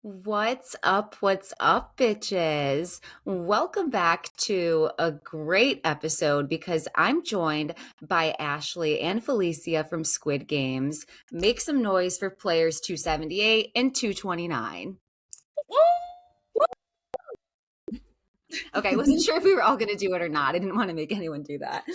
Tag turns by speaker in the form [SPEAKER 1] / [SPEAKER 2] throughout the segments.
[SPEAKER 1] What's up, bitches? Welcome back to a great episode because I'm joined by Ashley and Phalisia from Squid Games. Make some noise for players 278 and 229. Okay, I wasn't sure if we were all going to do it or not. I didn't want to make anyone do that.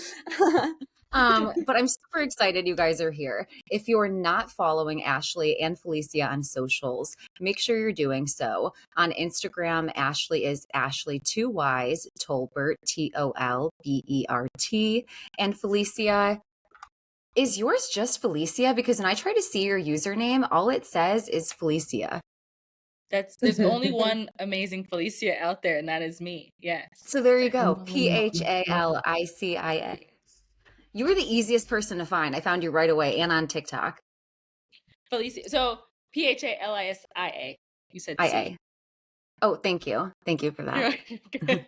[SPEAKER 1] But I'm super excited you guys are here. If you're not following Ashley and Phalisia on socials, make sure you're doing so. On Instagram, Ashley is Ashley 2Ys, Tolbert, Tolbert. And Phalisia, is yours just Phalisia? Because when I try to see your username, all it says is Phalisia.
[SPEAKER 2] There's only one amazing Phalisia out there, and that is me. Yes.
[SPEAKER 1] So there you go. Phalicia. You were the easiest person to find. I found you right away and on TikTok.
[SPEAKER 2] Phalisia. So Phalisia. You said
[SPEAKER 1] IA.
[SPEAKER 2] C.
[SPEAKER 1] Oh, thank you. Thank you for that.
[SPEAKER 2] Good.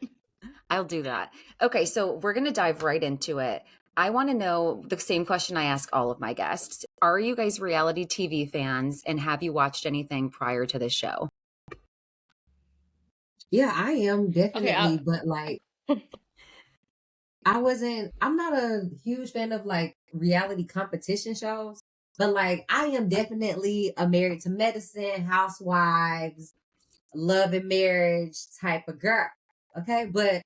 [SPEAKER 1] I'll do that. Okay, so we're going to dive right into it. I want to know the same question I ask all of my guests. Are you guys reality TV fans, and have you watched anything prior to this show?
[SPEAKER 3] Yeah, I am definitely,
[SPEAKER 2] Okay,
[SPEAKER 3] but like I'm not a huge fan of like reality competition shows, but like I am definitely a Married to Medicine, Housewives, Love and Marriage type of girl. Okay, but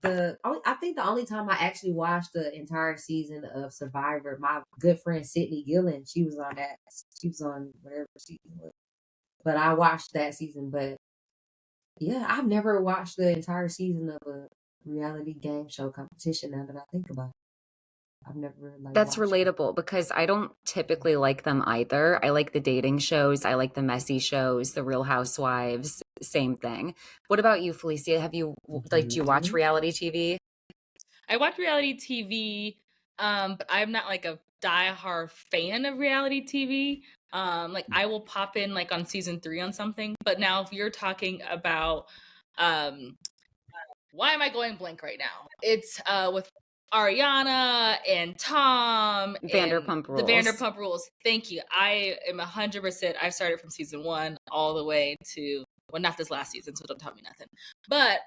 [SPEAKER 3] I think the only time I actually watched the entire season of Survivor, my good friend Sydney Gillen, she was on that. She was on whatever season was, but I watched that season. But yeah, I've never watched the entire season of a reality game show competition. Now that I think about it, I've never like
[SPEAKER 1] That's
[SPEAKER 3] watched it.
[SPEAKER 1] relatable because I don't typically like them either. I like the dating shows, I like the messy shows, the Real Housewives, same thing. What about you, Felicia? Have you do you watch
[SPEAKER 3] Mhm.
[SPEAKER 1] reality TV?
[SPEAKER 2] I watch reality TV, but I'm not like a diehard fan of reality TV. Like I will pop in like on season 3 on something. But now if you're talking about um why am I going blank right now? It's with Ariana and Tom and
[SPEAKER 1] Vanderpump
[SPEAKER 2] the
[SPEAKER 1] Rules.
[SPEAKER 2] Vanderpump Rules. Thank you. I am 100%. I started from season 1 all the way to, well, not this last season, so don't tell me nothing. But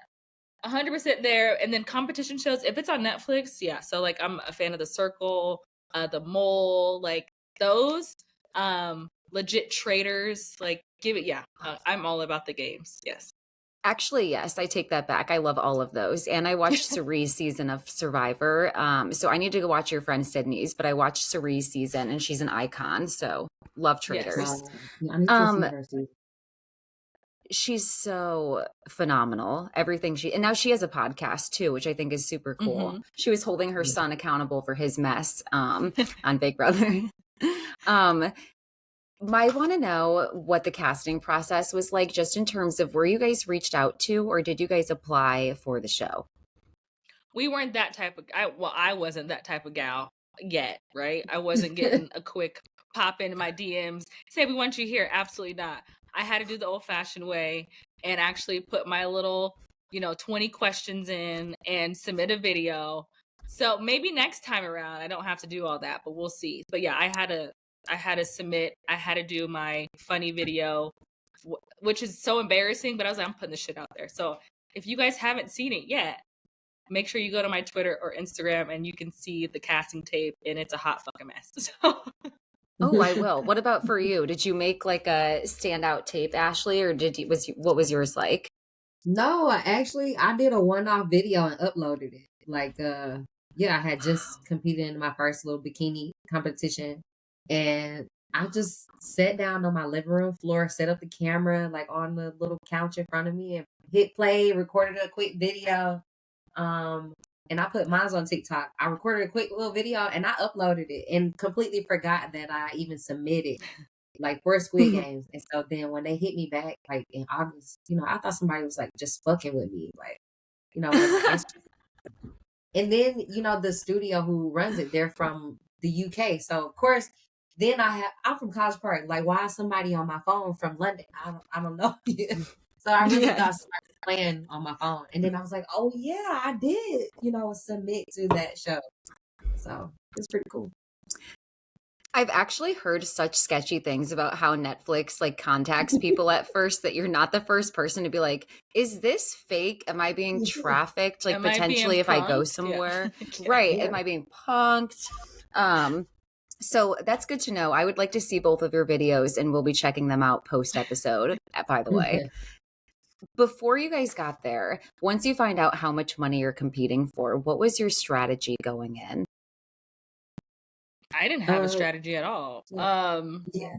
[SPEAKER 2] 100% there. And then competition shows, if it's on Netflix, yeah. So like I'm a fan of The Circle, The Mole, like those. Legit traders, like give it, yeah. I'm all about the games. Yes.
[SPEAKER 1] Actually, yes, I take that back. I love all of those. And I watched Cerie's season of Survivor. So I need to go watch your friend Sydney's, but I watched Cerie's season and she's an icon. So love traders.
[SPEAKER 2] Yes.
[SPEAKER 3] I need to see her season.
[SPEAKER 1] She's so phenomenal. Everything and now she has a podcast too, which I think is super cool. She was holding her son accountable for his mess on Big Brother. I want to know what the casting process was like, just in terms of were you guys reached out to, or did you guys apply for the show?
[SPEAKER 2] We weren't that type of I wasn't that type of gal yet, right? I wasn't getting a quick pop into my DMs, say we want you here. Absolutely not. I had to do the old fashioned way and actually put my little, 20 questions in and submit a video. So maybe next time around I don't have to do all that, but we'll see. But yeah, I had to submit, I had to do my funny video, which is so embarrassing, but I was like, I'm putting this shit out there. So if you guys haven't seen it yet, make sure you go to my Twitter or Instagram and you can see the casting tape, and it's a hot fucking mess. So.
[SPEAKER 1] Oh, I will. What about for you? Did you make like a standout tape, Ashley, or what was yours like?
[SPEAKER 3] No, I did a one-off video and uploaded it. Like, yeah, I had just competed in my first little bikini competition, and I just sat down on my living room floor, set up the camera like on the little couch in front of me, and hit play, recorded a quick video. And I put mine on TikTok. I recorded a quick little video and I uploaded it and completely forgot that I even submitted like for Squid Games. And so then when they hit me back like in August, I thought somebody was like just fucking with me, like, in my Instagram. And then, the studio who runs it, they're from the UK. So of course, then I'm from College Park. Like, why is somebody on my phone from London? I don't know. So I really thought somebody was playing on my phone. And then I was like, oh yeah, I did, submit to that show. So it's pretty cool.
[SPEAKER 1] I've actually heard such sketchy things about how Netflix like contacts people at first that you're not the first person to be like, is this fake? Am I being trafficked? Like
[SPEAKER 2] Am I being
[SPEAKER 1] potentially if I go
[SPEAKER 2] punked? Yeah.
[SPEAKER 1] somewhere.
[SPEAKER 2] Yeah.
[SPEAKER 1] Right.
[SPEAKER 3] Yeah.
[SPEAKER 1] Am I being punked? So that's good to know. I would like to see both of your videos and we'll be checking them out post episode, by the way. Before you guys got there, once you find out how much money you're competing for, what was your strategy going in?
[SPEAKER 2] I didn't have a strategy at all.
[SPEAKER 3] Yeah.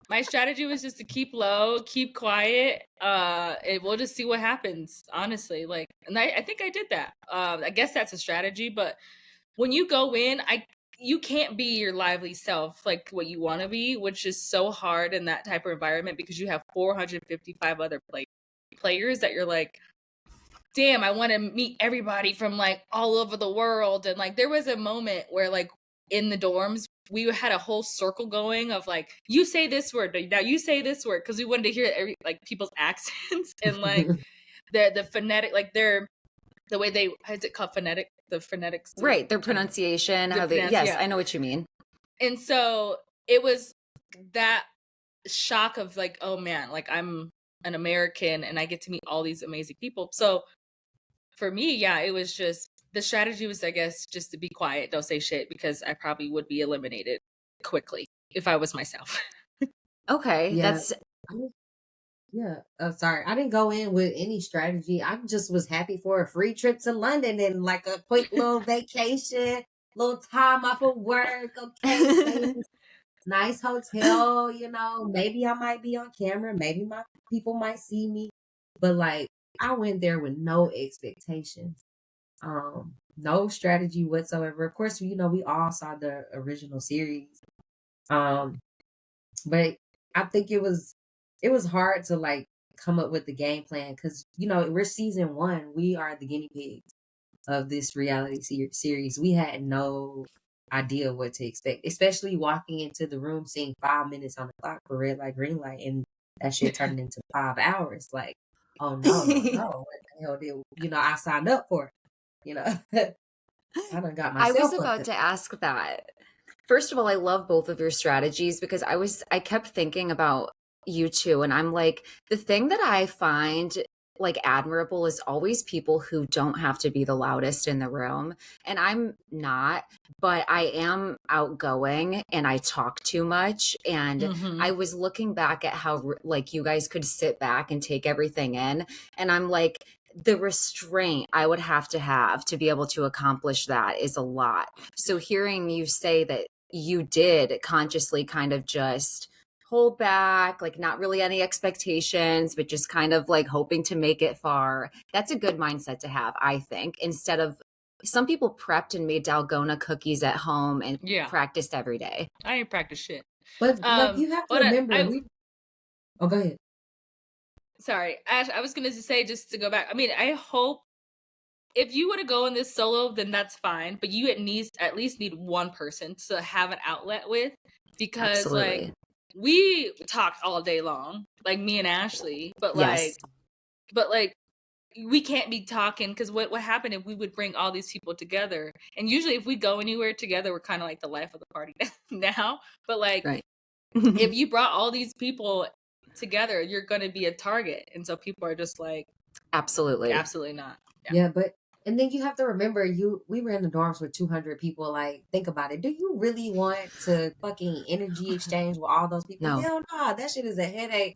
[SPEAKER 2] My strategy was just to keep low, keep quiet. And we'll just see what happens, honestly. Like, and I think I did that. I guess that's a strategy, but when you go in, you can't be your lively self like what you want to be, which is so hard in that type of environment because you have 455 other players that you're like, damn, I want to meet everybody from like all over the world. And like there was a moment where like in the dorms we had a whole circle going of like, you say this word, now you say this word, because we wanted to hear like people's accents and like the phonetic, like the way they, is it called phonetic, the phonetics,
[SPEAKER 1] Right, their pronunciation, how they, yes,
[SPEAKER 2] yeah.
[SPEAKER 1] I know what you mean.
[SPEAKER 2] And so it was that shock of like, oh man, like I'm an American and I get to meet all these amazing people. So for me, yeah, it was just, the strategy was, I guess, just to be quiet, don't say shit, because I probably would be eliminated quickly if I was myself.
[SPEAKER 1] Okay,
[SPEAKER 3] Yeah.
[SPEAKER 1] that's
[SPEAKER 3] Yeah. Sorry. I didn't go in with any strategy. I just was happy for a free trip to London and like a quick little vacation, little time off of work. Okay. Nice hotel, maybe I might be on camera. Maybe my people might see me. But like, I went there with no expectations. No strategy whatsoever. Of course, we all saw the original series. Um, but I think it was hard to like come up with the game plan because we're season 1. We are the guinea pigs of this reality series. We had no idea what to expect, especially walking into the room, seeing 5 minutes on the clock for red light, green light, and that shit turned into 5 hours. Like, oh no, no, no! What the hell did I signed up for? I done got
[SPEAKER 1] I was
[SPEAKER 3] myself fucked
[SPEAKER 1] about
[SPEAKER 3] up.
[SPEAKER 1] to ask that. First of all, I love both of your strategies because I kept thinking about you two and I'm like, the thing that I find like admirable is always people who don't have to be the loudest in the room. And I'm not, but I am outgoing and I talk too much. And
[SPEAKER 2] Mm-hmm.
[SPEAKER 1] I was looking back at how like you guys could sit back and take everything in. And I'm like, the restraint I would have to be able to accomplish that is a lot. So hearing you say that you did consciously kind of just hold back, like not really any expectations, but just kind of like hoping to make it far. That's a good mindset to have, I think, instead of some people prepped and made Dalgona cookies at home and
[SPEAKER 2] Yeah,
[SPEAKER 1] practiced every day.
[SPEAKER 2] I ain't practice shit.
[SPEAKER 3] But like you have to
[SPEAKER 2] But
[SPEAKER 3] remember, oh, go ahead.
[SPEAKER 2] sorry, Ash, I was gonna say, just to go back, I mean, I hope if you were to go in this solo, then that's fine. But you at least need one person to have an outlet with, because like
[SPEAKER 1] Absolutely.
[SPEAKER 2] we talked all day long, like me and Ashley, but
[SPEAKER 1] Yes.
[SPEAKER 2] like we can't be talking because what happened if we would bring all these people together? And usually if we go anywhere together, we're kind of like the life of the party now. But like
[SPEAKER 1] Right.
[SPEAKER 2] if you brought all these people together, you're going to be a target. And so people are just like,
[SPEAKER 1] Absolutely.
[SPEAKER 2] absolutely not.
[SPEAKER 3] Yeah, and then you have to remember, we were in the dorms with 200 people. Like, think about it. Do you really want to fucking energy exchange with all those people?
[SPEAKER 1] No.
[SPEAKER 3] Hell no, that shit is a headache.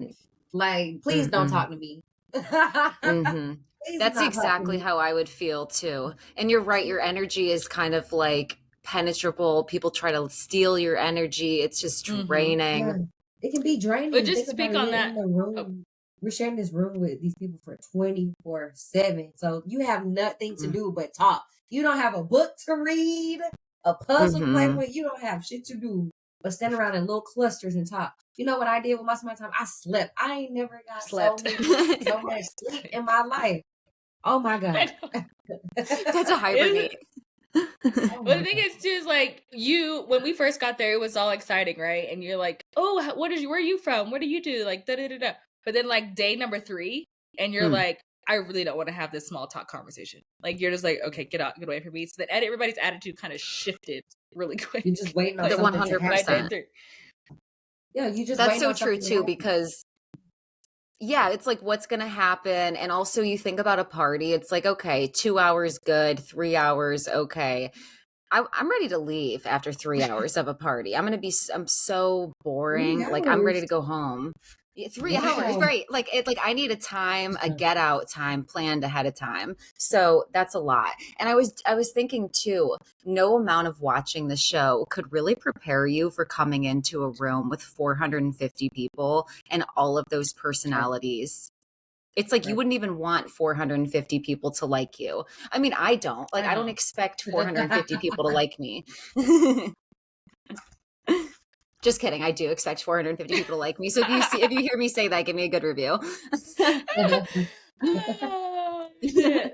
[SPEAKER 3] Like, please don't
[SPEAKER 1] Mm-mm.
[SPEAKER 3] talk to me.
[SPEAKER 1] Mm-hmm.
[SPEAKER 3] Please do
[SPEAKER 1] That's
[SPEAKER 3] not talk to
[SPEAKER 1] exactly
[SPEAKER 3] me.
[SPEAKER 1] how I would feel too. And you're right, your energy is kind of like penetrable. People try to steal your energy. It's just draining.
[SPEAKER 3] Yeah, it can be
[SPEAKER 2] But
[SPEAKER 3] draining.
[SPEAKER 2] just
[SPEAKER 3] Think
[SPEAKER 2] to
[SPEAKER 3] about
[SPEAKER 2] speak
[SPEAKER 3] it.
[SPEAKER 2] on
[SPEAKER 3] We're
[SPEAKER 2] that.
[SPEAKER 3] in the
[SPEAKER 2] Oh,
[SPEAKER 3] room. We're sharing this room with these people for 24/7. So you have nothing to do but talk. You don't have a book to read, a puzzle to play
[SPEAKER 1] Mm-hmm.
[SPEAKER 3] with. You don't have shit to do but stand around in little clusters and talk. You know what I did with most of my time? I slept. I ain't never got so
[SPEAKER 2] slept.
[SPEAKER 3] much sleep in my life. Oh my God.
[SPEAKER 1] That's a hibernate.
[SPEAKER 3] Oh
[SPEAKER 2] Well, the
[SPEAKER 3] my
[SPEAKER 2] thing
[SPEAKER 3] God.
[SPEAKER 2] is too is like when we first got there, it was all exciting, right? And you're like, oh, where are you from? What do you do? Like, da da da da. But then like day number 3, and you're like, I really don't want to have this small talk conversation. Like, you're just like, okay, get away from me. So then everybody's attitude kind of shifted really quick.
[SPEAKER 3] You're just waiting on
[SPEAKER 2] Like,
[SPEAKER 3] something to
[SPEAKER 2] but I
[SPEAKER 3] happen.
[SPEAKER 2] did 3.
[SPEAKER 3] Yeah, you just
[SPEAKER 1] That's
[SPEAKER 3] waiting
[SPEAKER 1] so
[SPEAKER 3] on
[SPEAKER 1] true
[SPEAKER 3] something to
[SPEAKER 1] too,
[SPEAKER 3] happen.
[SPEAKER 1] because yeah, it's like what's going to happen. And also you think about a party, it's like, okay, 2 hours, good, 3 hours, okay. I'm ready to leave after 3 hours of a party. I'm so
[SPEAKER 3] 3
[SPEAKER 1] boring. Like I'm ready
[SPEAKER 3] hours.
[SPEAKER 1] to go home. Yeah, 3 hours,
[SPEAKER 3] Wow.
[SPEAKER 1] right? Like I need a get out time planned ahead of time. So that's a lot. And I was thinking too, no amount of watching the show could really prepare you for coming into a room with 450 people and all of those
[SPEAKER 3] Right.
[SPEAKER 1] personalities. It's like you
[SPEAKER 3] Right.
[SPEAKER 1] wouldn't even want 450 people to like you. I mean, I don't. Like
[SPEAKER 2] I
[SPEAKER 1] I don't
[SPEAKER 2] know.
[SPEAKER 1] expect 450 people to like me. Just kidding. I do expect 450 people to like me. So if you hear me say that, give me a good review.
[SPEAKER 2] Oh, shit.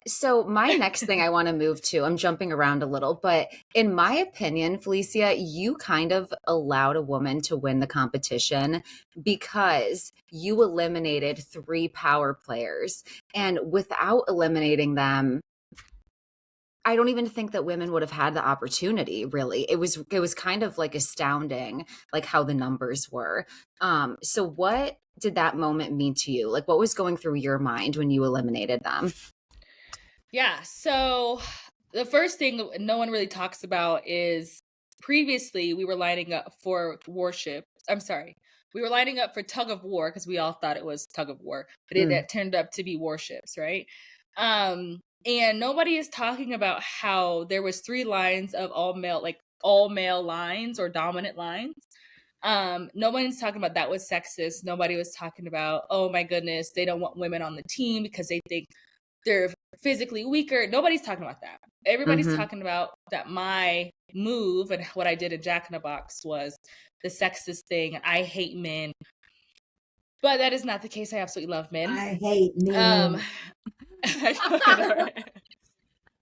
[SPEAKER 1] So my next thing I want to move to, I'm jumping around a little, but in my opinion, Felicia, you kind of allowed a woman to win the competition because you eliminated 3 power players. And without eliminating them, I don't even think that women would have had the opportunity, really. It was kind of like astounding, like how the numbers were. So what did that moment mean to you? Like what was going through your mind when you eliminated them?
[SPEAKER 2] Yeah, so the first thing no one really talks about is previously we were lining up for warship. I'm sorry. We were lining up for tug of war because we all thought it was tug of war, but
[SPEAKER 1] Mm.
[SPEAKER 2] it turned up to be warships, right? And nobody is talking about how there was 3 lines of all male lines or dominant lines. Nobody's talking about that was sexist. Nobody was talking about, oh my goodness, they don't want women on the team because they think they're physically weaker. Nobody's talking about that. Everybody's
[SPEAKER 1] Mm-hmm.
[SPEAKER 2] talking about that my move and what I did in Jack in the Box was the sexist thing, and I hate men. But that is not the case. I absolutely love men.
[SPEAKER 3] I hate
[SPEAKER 2] Um,
[SPEAKER 3] men.
[SPEAKER 2] I know, right?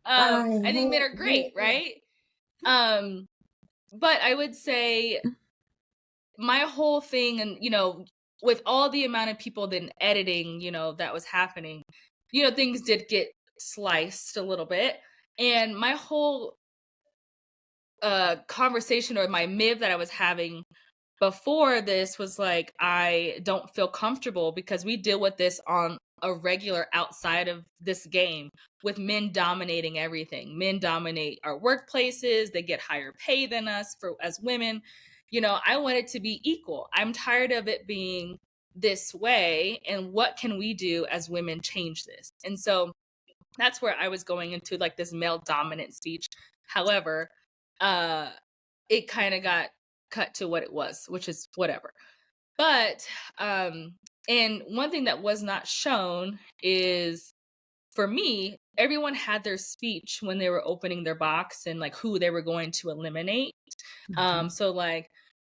[SPEAKER 3] I
[SPEAKER 2] I think men
[SPEAKER 3] hate
[SPEAKER 2] are great,
[SPEAKER 3] men.
[SPEAKER 2] right? But I would say my whole thing, and with all the amount of people then editing, that was happening, things did get sliced a little bit. And my whole conversation or my mib that I was having before this was like, I don't feel comfortable because we deal with this on a regular outside of this game with men dominating everything. Men dominate our workplaces, they get higher pay than us for as women. I want it to be equal. I'm tired of it being this way, and what can we do as women change this? And so that's where I was going into like this male dominant speech. However, it kind of got cut to what it was, which is whatever. But and one thing that was not shown is, for me, everyone had their speech when they were opening their box and like who they were going to eliminate. So like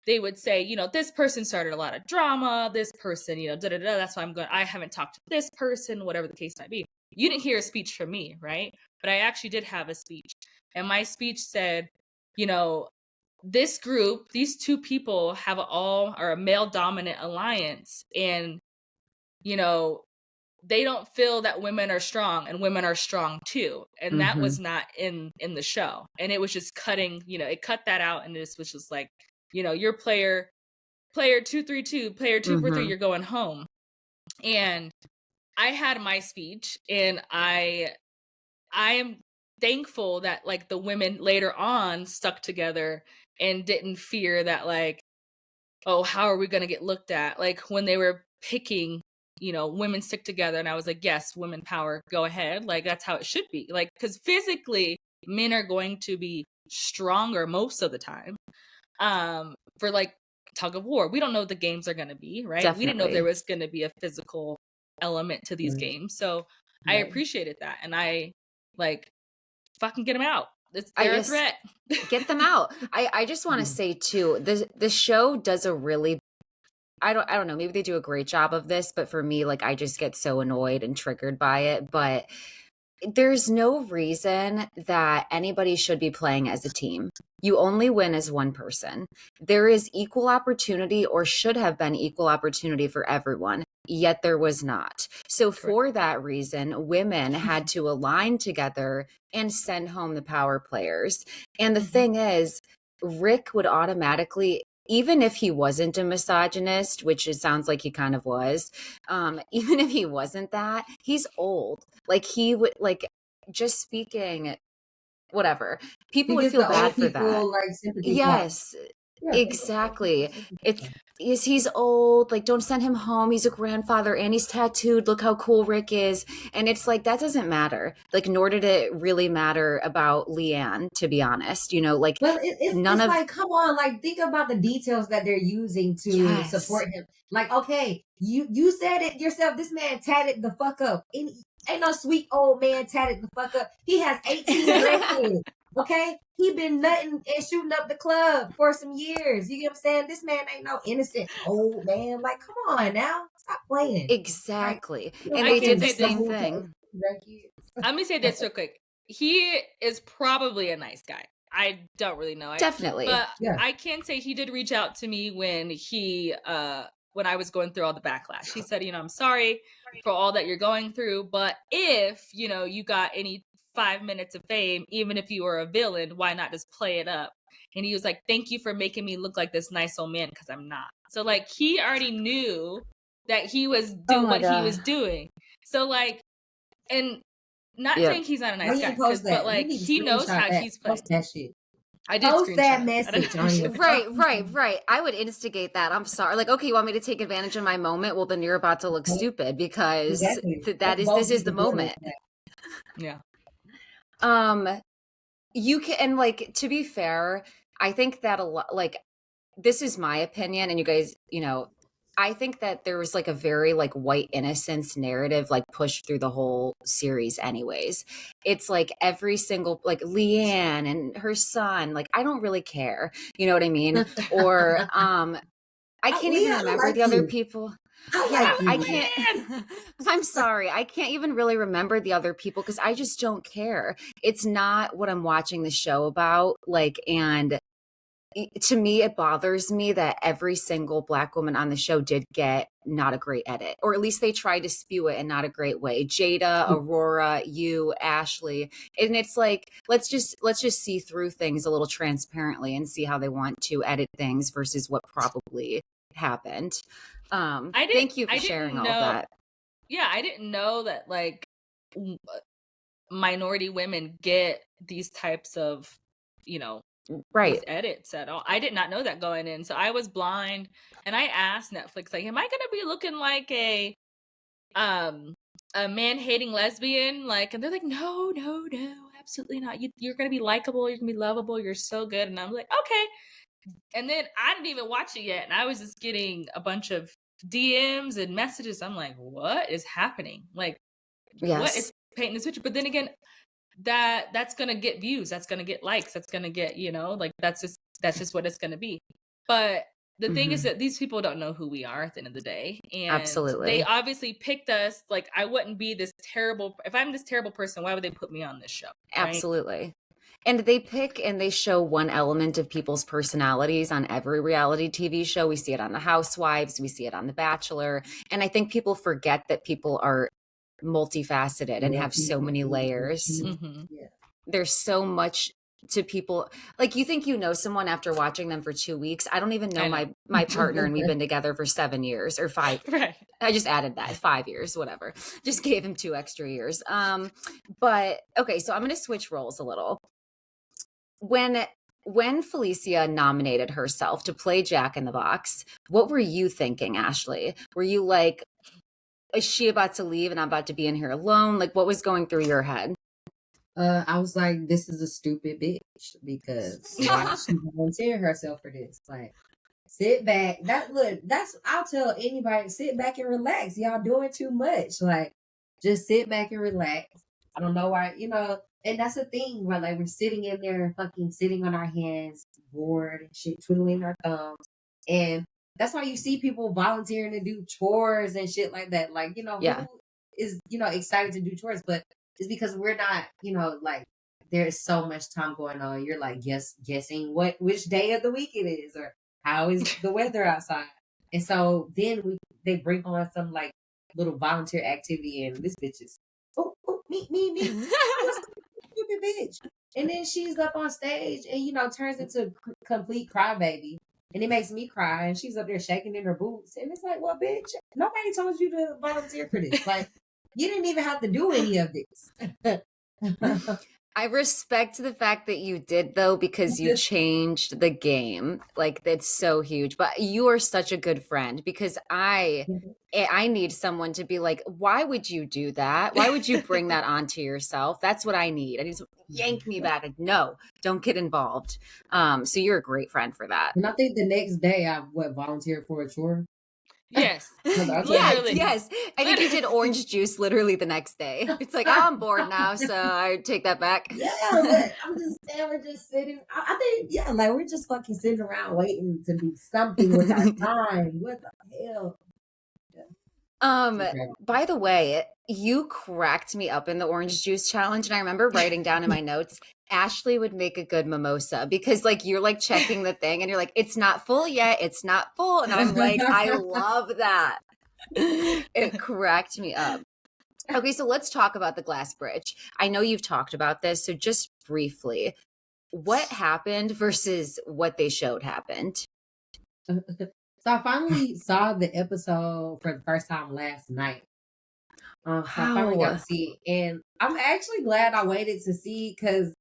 [SPEAKER 2] they would say, this person started a lot of drama, this person, da da da. That's why I haven't talked to this person, whatever the case might be. You didn't hear a speech from me, right? But I actually did have a speech. And my speech said, this group, these 2 people are a male dominant alliance. And, they don't feel that women are strong, and women are strong too. And that
[SPEAKER 1] Mm-hmm.
[SPEAKER 2] was not in the show. And it was just cutting, it cut that out. And this was just like, your player 232, player 243,
[SPEAKER 1] Mm-hmm.
[SPEAKER 2] you're going home. And I had my speech, and I am thankful that like the women later on stuck together and didn't fear that, like, oh, how are we going to get looked at? Like when they were picking, women stick together, and I was like, yes, women power, go ahead. Like that's how it should be. Like, because physically men are going to be stronger most of the time. For like tug of war, we don't know what the games are going to be, right? We didn't know there
[SPEAKER 1] Definitely.
[SPEAKER 2] was going to be a physical element to these
[SPEAKER 3] Right.
[SPEAKER 2] games. So I
[SPEAKER 3] Right.
[SPEAKER 2] appreciated that. And I like, fucking get them out.
[SPEAKER 1] I
[SPEAKER 2] They're a
[SPEAKER 1] just
[SPEAKER 2] threat.
[SPEAKER 1] get them out. I just want to say too, the show does a really I don't know, maybe they do a great job of this, but for me, like I just get so annoyed and triggered by it. But there's no reason that anybody should be playing as a team. You only win as one person. There is equal opportunity, or should have been equal opportunity for everyone. yet there was not. So
[SPEAKER 2] Correct.
[SPEAKER 1] for that reason, women had to align together and send home the power players. And the thing is, Rick would automatically, even if he wasn't a misogynist, which it sounds like he kind of was, even if he wasn't that, he's old. Like he would, like, just speaking, whatever, people
[SPEAKER 3] He
[SPEAKER 1] would
[SPEAKER 3] gets
[SPEAKER 1] feel
[SPEAKER 3] the
[SPEAKER 1] bad
[SPEAKER 3] old
[SPEAKER 1] for that.
[SPEAKER 3] people like sympathy clap.
[SPEAKER 1] Yes,
[SPEAKER 3] Yeah, they get old people
[SPEAKER 1] exactly.
[SPEAKER 3] sympathy
[SPEAKER 1] It's
[SPEAKER 3] clap.
[SPEAKER 1] he's old, like, don't send him home. He's a grandfather and he's tattooed. Look how cool Rick is. And it's like, that doesn't matter. Like, nor did it really matter about Leanne, to be honest. Like,
[SPEAKER 3] Well,
[SPEAKER 1] none
[SPEAKER 3] it's
[SPEAKER 1] of,
[SPEAKER 3] like, come on, like think about the details that they're using to
[SPEAKER 1] yes,
[SPEAKER 3] support him. Like, okay, you said it yourself. This man tatted the fuck up. Ain't no sweet old man tatted the fuck up. He has 18 grandkids. Okay, he been nutting and shooting up the club for some years. You get what I'm saying? This man ain't no innocent old man. Like, come on now, stop playing. Like,
[SPEAKER 1] exactly.
[SPEAKER 3] you know,
[SPEAKER 1] And
[SPEAKER 2] I
[SPEAKER 1] they
[SPEAKER 2] can
[SPEAKER 1] did the
[SPEAKER 2] say this.
[SPEAKER 1] same
[SPEAKER 3] double
[SPEAKER 1] thing.
[SPEAKER 3] grandkids.
[SPEAKER 2] Let me say this real quick. He is probably a nice guy. I don't really know.
[SPEAKER 1] Definitely.
[SPEAKER 2] But
[SPEAKER 3] Yeah.
[SPEAKER 2] I can say he did reach out to me when I was going through all the backlash. He said, I'm sorry for all that you're going through, but if, you got any 5 minutes of fame, even if you were a villain, why not just play it up? And he was like, thank you for making me look like this nice old man, because I'm not. So like he already knew that he was
[SPEAKER 1] Oh my
[SPEAKER 2] what he
[SPEAKER 1] God.
[SPEAKER 2] was doing. So like, and not
[SPEAKER 1] Yep.
[SPEAKER 2] saying he's not a
[SPEAKER 3] Why
[SPEAKER 2] nice
[SPEAKER 3] you
[SPEAKER 2] guy,
[SPEAKER 3] post that?
[SPEAKER 2] but
[SPEAKER 3] You
[SPEAKER 2] like
[SPEAKER 3] need to
[SPEAKER 2] he knows
[SPEAKER 3] screenshot
[SPEAKER 2] how
[SPEAKER 3] that.
[SPEAKER 2] he's playing.
[SPEAKER 3] Post that shit.
[SPEAKER 2] I did
[SPEAKER 3] Post that
[SPEAKER 2] screenshot.
[SPEAKER 3] message on your
[SPEAKER 1] Right. I would instigate that. I'm sorry. Like, okay, you want me to take advantage of my moment? Well, then you're about to look stupid, because
[SPEAKER 3] Exactly.
[SPEAKER 1] this is the moment.
[SPEAKER 2] Yeah.
[SPEAKER 1] You can, and like, to be fair, I think that a lot, like, this is my opinion, and you guys, I think that there was like a very like white innocence narrative like pushed through the whole series anyways. It's like every single, like, Leanne and her son, like, I don't really care. You know what I mean? Or I can't even
[SPEAKER 3] Leah, I
[SPEAKER 1] remember
[SPEAKER 3] like
[SPEAKER 1] the other
[SPEAKER 3] you.
[SPEAKER 1] people.
[SPEAKER 3] I
[SPEAKER 1] Yeah,
[SPEAKER 3] like you,
[SPEAKER 1] I
[SPEAKER 3] Leah.
[SPEAKER 1] can't. I'm sorry. I can't even really remember the other people because I just don't care. It's not what I'm watching the show about. Like, and to me, it bothers me that every single Black woman on the show did get not a great edit, or at least they tried to spew it in not a great way. Jada, Aurora, you, Ashley, and it's like, let's just see through things a little transparently and see how they want to edit things versus what probably happened. Thank you for sharing all of that.
[SPEAKER 2] Yeah, I didn't know that like minority women get these types of,
[SPEAKER 1] Right.
[SPEAKER 2] these edits at all. I did not know that going in. So I was blind, and I asked Netflix, like, am I gonna be looking like a man-hating lesbian? Like, and they're like, no, absolutely not. You're gonna be likable, you're gonna be lovable, you're so good. And I'm like, okay. And then I didn't even watch it yet, and I was just getting a bunch of DMs and messages. I'm like, what is happening? Like, what is
[SPEAKER 1] Yes.
[SPEAKER 2] painting this picture? But then again, that's gonna get views, that's gonna get likes, that's gonna get, like, that's just what it's gonna be. But the thing is that these people don't know who we are at the end of the day, and
[SPEAKER 1] Absolutely.
[SPEAKER 2] they obviously picked us. Like, I wouldn't be this terrible if I'm this terrible person. Why would they put me on this show? Right?
[SPEAKER 1] Absolutely. And they pick and they show one element of people's personalities on every reality TV show. We see it on The Housewives, we see it on The Bachelor. And I think people forget that people are multifaceted and have so many layers.
[SPEAKER 3] Yeah.
[SPEAKER 1] There's so much to people. Like, you think you know someone after watching them for 2 weeks. I don't even know my partner, and we've been together for 7 years or 5.
[SPEAKER 2] Right.
[SPEAKER 1] I just added that 5 years, whatever. Just gave him 2 extra years. But okay, so I'm going to switch roles a little. When Phalisia nominated herself to play Jack in the Box, what were you thinking, Ashley? Were you like, is she about to leave and I'm about to be in here alone? Like, what was going through your head?
[SPEAKER 3] I was like, this is a stupid bitch, because why did she volunteer herself for this? Like, sit back. I'll tell anybody, sit back and relax. Y'all doing too much. Like, just sit back and relax. I don't know why, and that's the thing, where like we're sitting in there fucking sitting on our hands, bored and shit, twiddling our thumbs. And that's why you see people volunteering to do chores and shit like that. Like,
[SPEAKER 1] Yeah.
[SPEAKER 3] who is, excited to do chores, but it's because we're not, like, there's so much time going on. You're like guessing which day of the week it is, or how is the weather outside. And so then they bring on some like little volunteer activity, and this bitch is, oh, me. Oh, stupid bitch. And then she's up on stage and, turns into a complete crybaby. And it makes me cry. And she's up there shaking in her boots. And it's like, well, bitch, nobody told you to volunteer for this. Like, you didn't even have to do any of this.
[SPEAKER 1] I respect the fact that you did, though, because you changed the game. Like, that's so huge. But you are such a good friend, because I need someone to be like, why would you do that? Why would you bring that onto yourself? That's what I need. I need to yank me back. Like, no, don't get involved. So you're a great friend for that.
[SPEAKER 3] And I think the next day I volunteered for a chore.
[SPEAKER 2] Yes.
[SPEAKER 1] Literally. Yes. I think you did orange juice literally the next day. It's like, oh, I'm bored now, so I take that back.
[SPEAKER 3] Yeah, but I'm just saying, we're just sitting. I think, yeah, like we're just fucking sitting around waiting to do something with our time. What the hell?
[SPEAKER 1] By the way, you cracked me up in the orange juice challenge, and I remember writing down in my notes, Ashley would make a good mimosa, because like you're like checking the thing and you're like, it's not full yet, it's not full. And I'm like, I love that. It cracked me up. Okay, so let's talk about the glass bridge. I know you've talked about this, so just briefly, what happened versus what they showed happened?
[SPEAKER 3] So I finally saw the episode for the first time last night. So I finally got to see it, and I'm actually glad I waited to see, because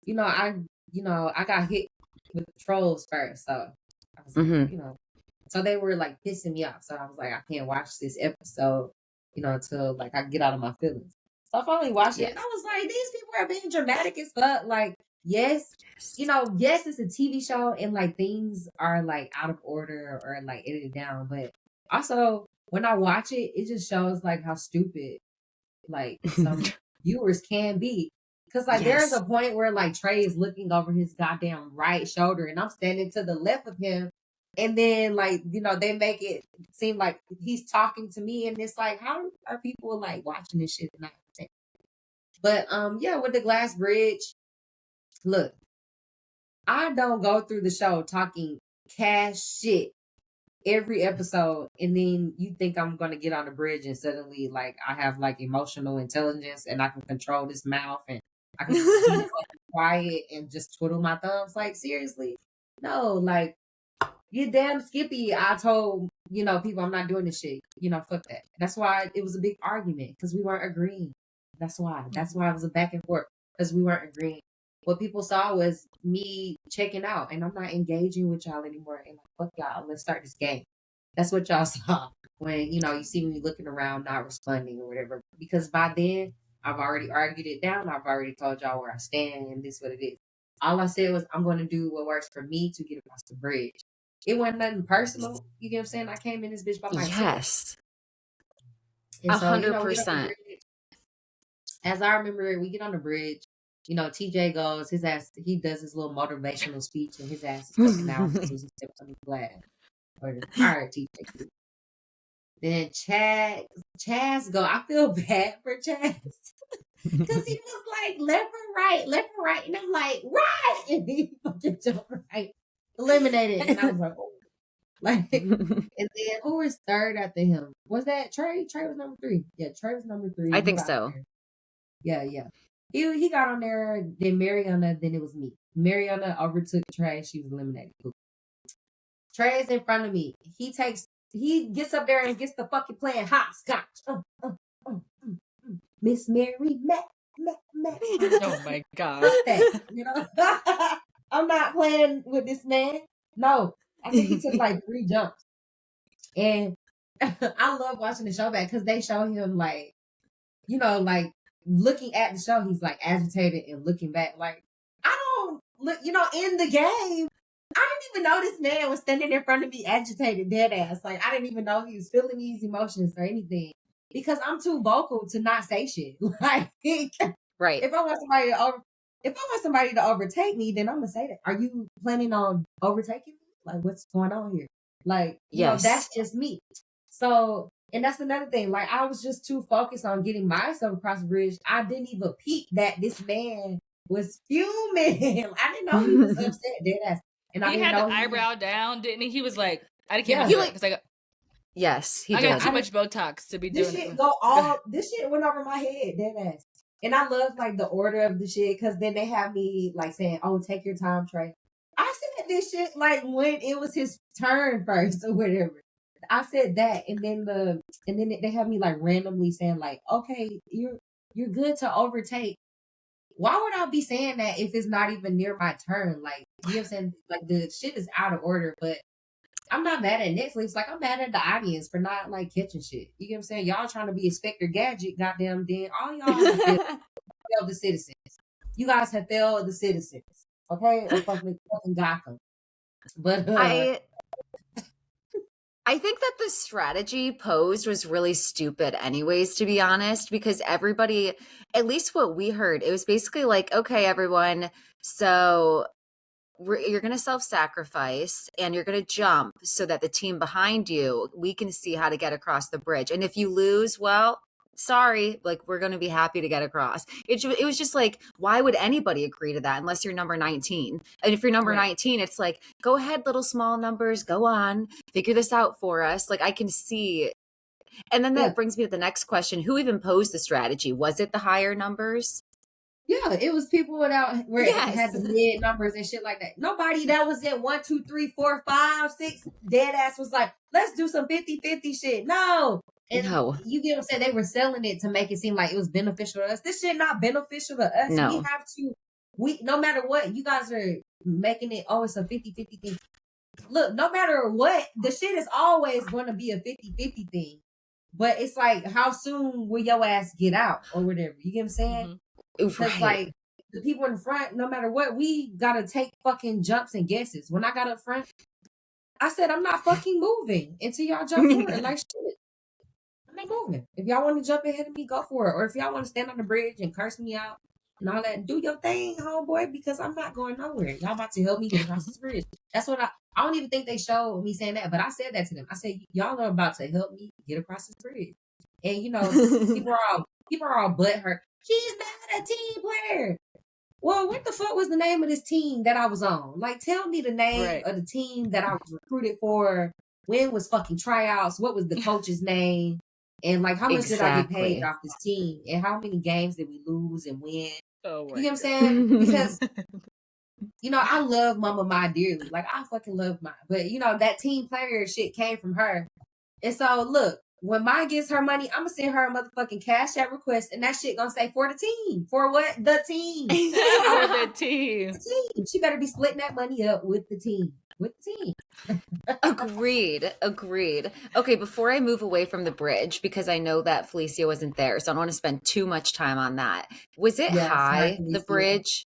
[SPEAKER 3] I got hit with the trolls first, so I was so they were like pissing me off. So I was like, I can't watch this episode, until like I get out of my feelings. So I finally watched it, and I was like, these people are being dramatic as fuck. Like, yes, yes, it's a TV show, and like things are like out of order or like edited down, but also when I watch it, it just shows like how stupid like some viewers can be. Cause like there's a point where like Trey is looking over his goddamn right shoulder, and I'm standing to the left of him, and then like they make it seem like he's talking to me, and it's like, how are people like watching this shit and not understand? But yeah, with the glass bridge, look, I don't go through the show talking cash shit every episode, and then you think I'm gonna get on the bridge and suddenly like I have like emotional intelligence and I can control this mouth and I can just be quiet and just twiddle my thumbs. Like, seriously, no. Like, you damn Skippy, I told people I'm not doing this shit. Fuck that. That's why it was a big argument, because we weren't agreeing. That's why it was a back and forth, because we weren't agreeing. What people saw was me checking out, and I'm not engaging with y'all anymore. And like, fuck y'all, let's start this game. That's what y'all saw when you see me looking around, not responding or whatever. Because by then I've already argued it down. I've already told y'all where I stand, and this is what it is. All I said was I'm going to do what works for me to get across the bridge. It wasn't nothing personal. You get what I'm saying? I came in this bitch by myself.
[SPEAKER 1] Yes.
[SPEAKER 3] 100%. As I remember, we get on the bridge. TJ goes, his ass, he does his little motivational speech, and his ass is fucking out as soon as he steps on the glass. All right, TJ. Then Chaz go, I feel bad for Chaz. Because he was like, left or right. And I'm like, right. And he fucking jumped right. Eliminated. And I was like, oh. Like, and then who was third after him? Was that Trey? Trey was number 3. Yeah, Trey was number 3.
[SPEAKER 1] I think so.
[SPEAKER 3] Yeah. He got on there, then Mariana, then it was me. Mariana overtook Trey. She was eliminated. Trey's in front of me. He gets up there and gets the fucking playing hopscotch. Miss Mary, Matt.
[SPEAKER 2] Oh my God.
[SPEAKER 3] I'm not playing with this man. No, I think he took like 3 jumps. And I love watching the show back, because they show him like, like looking at the show, he's like agitated and looking back. Like, I don't look, in the game, I didn't even know this man was standing in front of me agitated, dead ass. Like, I didn't even know he was feeling these emotions or anything, because I'm too vocal to not say shit. Like,
[SPEAKER 1] right.
[SPEAKER 3] If I want somebody to overtake me, then I'm gonna say that. Are you planning on overtaking me? Like, what's going on here? Like, that's just me. So, and that's another thing. Like, I was just too focused on getting myself across the bridge. I didn't even peep that this man was fuming. I didn't know he was upset, dead ass. And
[SPEAKER 2] he had the eyebrow down, didn't he? He was like, I can't do it because
[SPEAKER 1] Yes, he
[SPEAKER 2] I got
[SPEAKER 1] did.
[SPEAKER 2] too much Botox to be
[SPEAKER 3] This
[SPEAKER 2] doing
[SPEAKER 3] shit
[SPEAKER 2] it.
[SPEAKER 3] go all. This shit went over my head, dead ass. And I love like the order of the shit because then they have me like saying, "Oh, take your time, Trey." I said this shit like when it was his turn first or whatever. I said that, and then they have me like randomly saying like, "Okay, you're good to overtake." Why would I be saying that if it's not even near my turn? Like, you know what I'm saying? Like the shit is out of order, but I'm not mad at Netflix. Like I'm mad at the audience for not like catching shit. You get what I'm saying? Y'all trying to be Inspector Gadget, goddamn. Then all y'all have failed the citizens. You guys have failed the citizens. Okay, of fucking Gotham. But
[SPEAKER 1] I I think that the strategy posed was really stupid anyways, to be honest, because everybody, at least what we heard, it was basically like, okay, everyone, so you're going to self-sacrifice and you're going to jump so that the team behind you, we can see how to get across the bridge. And if you lose, well, sorry, like we're going to be happy to get across. It was just like, why would anybody agree to that unless you're number 19? And if you're number
[SPEAKER 2] Right.
[SPEAKER 1] 19, it's like, go ahead, little small numbers, go on, figure this out for us. Like I can see. And then that
[SPEAKER 3] yeah,
[SPEAKER 1] brings me to the next question. Who even posed the strategy? Was it the higher numbers?
[SPEAKER 3] yeah, it was people without where it had
[SPEAKER 1] Yes.
[SPEAKER 3] the mid numbers and shit like that. Nobody that was at 1, 2, 3, 4, 5, 6 dead ass was like, let's do some 50-50 shit. No. And
[SPEAKER 1] No,
[SPEAKER 3] you get what I'm saying? They were selling it to make it seem like it was beneficial to us. This shit not beneficial to us. We
[SPEAKER 1] no,
[SPEAKER 3] have to, no matter what, you guys are making it, oh, it's a 50-50 thing. Look, no matter what, the shit is always going to be a 50-50 thing. But it's like, how soon will your ass get out or whatever? You get what I'm saying? Because
[SPEAKER 1] right.
[SPEAKER 3] like the people in the front, no matter what, we gotta take fucking jumps and guesses. When I got up front, I said I'm not fucking moving until y'all jump forward. Like shit, I'm not moving. If y'all want to jump ahead of me, go for it. Or if y'all want to stand on the bridge and curse me out and all that, do your thing, homeboy. Because I'm not going nowhere. Y'all about to help me get across this bridge. That's what I don't even think they showed me saying that, but I said that to them. I said y'all are about to help me get across this bridge. And you know, people are all butthurt. She's not a team player. Well, what the fuck was the name of this team that I was on? Like, tell me the name
[SPEAKER 2] Right.
[SPEAKER 3] of the team that I was recruited for. When was fucking tryouts? What was the coach's name? And like, how much did I get paid
[SPEAKER 1] Exactly.
[SPEAKER 3] off this team? And how many games did we lose and win?
[SPEAKER 2] Oh
[SPEAKER 3] You
[SPEAKER 2] my
[SPEAKER 3] get what I'm
[SPEAKER 2] god.
[SPEAKER 3] saying? Because you know, I love Mama Mai dearly. Like, I fucking love Mai. But you know, that team player shit came from her. And so, look, when Mai gets her money, I'm gonna send her a motherfucking cash app request, and that shit gonna say for the team. For what? The team.
[SPEAKER 2] For the team.
[SPEAKER 3] The team. She better be splitting that money up with the team. With the team.
[SPEAKER 1] Agreed. Agreed. Okay, before I move away from the bridge, because I know that Felicia wasn't there, so I don't want to spend too much time on that. Was it
[SPEAKER 3] Yeah, sorry,
[SPEAKER 1] high, the
[SPEAKER 3] Felicia.
[SPEAKER 1] bridge?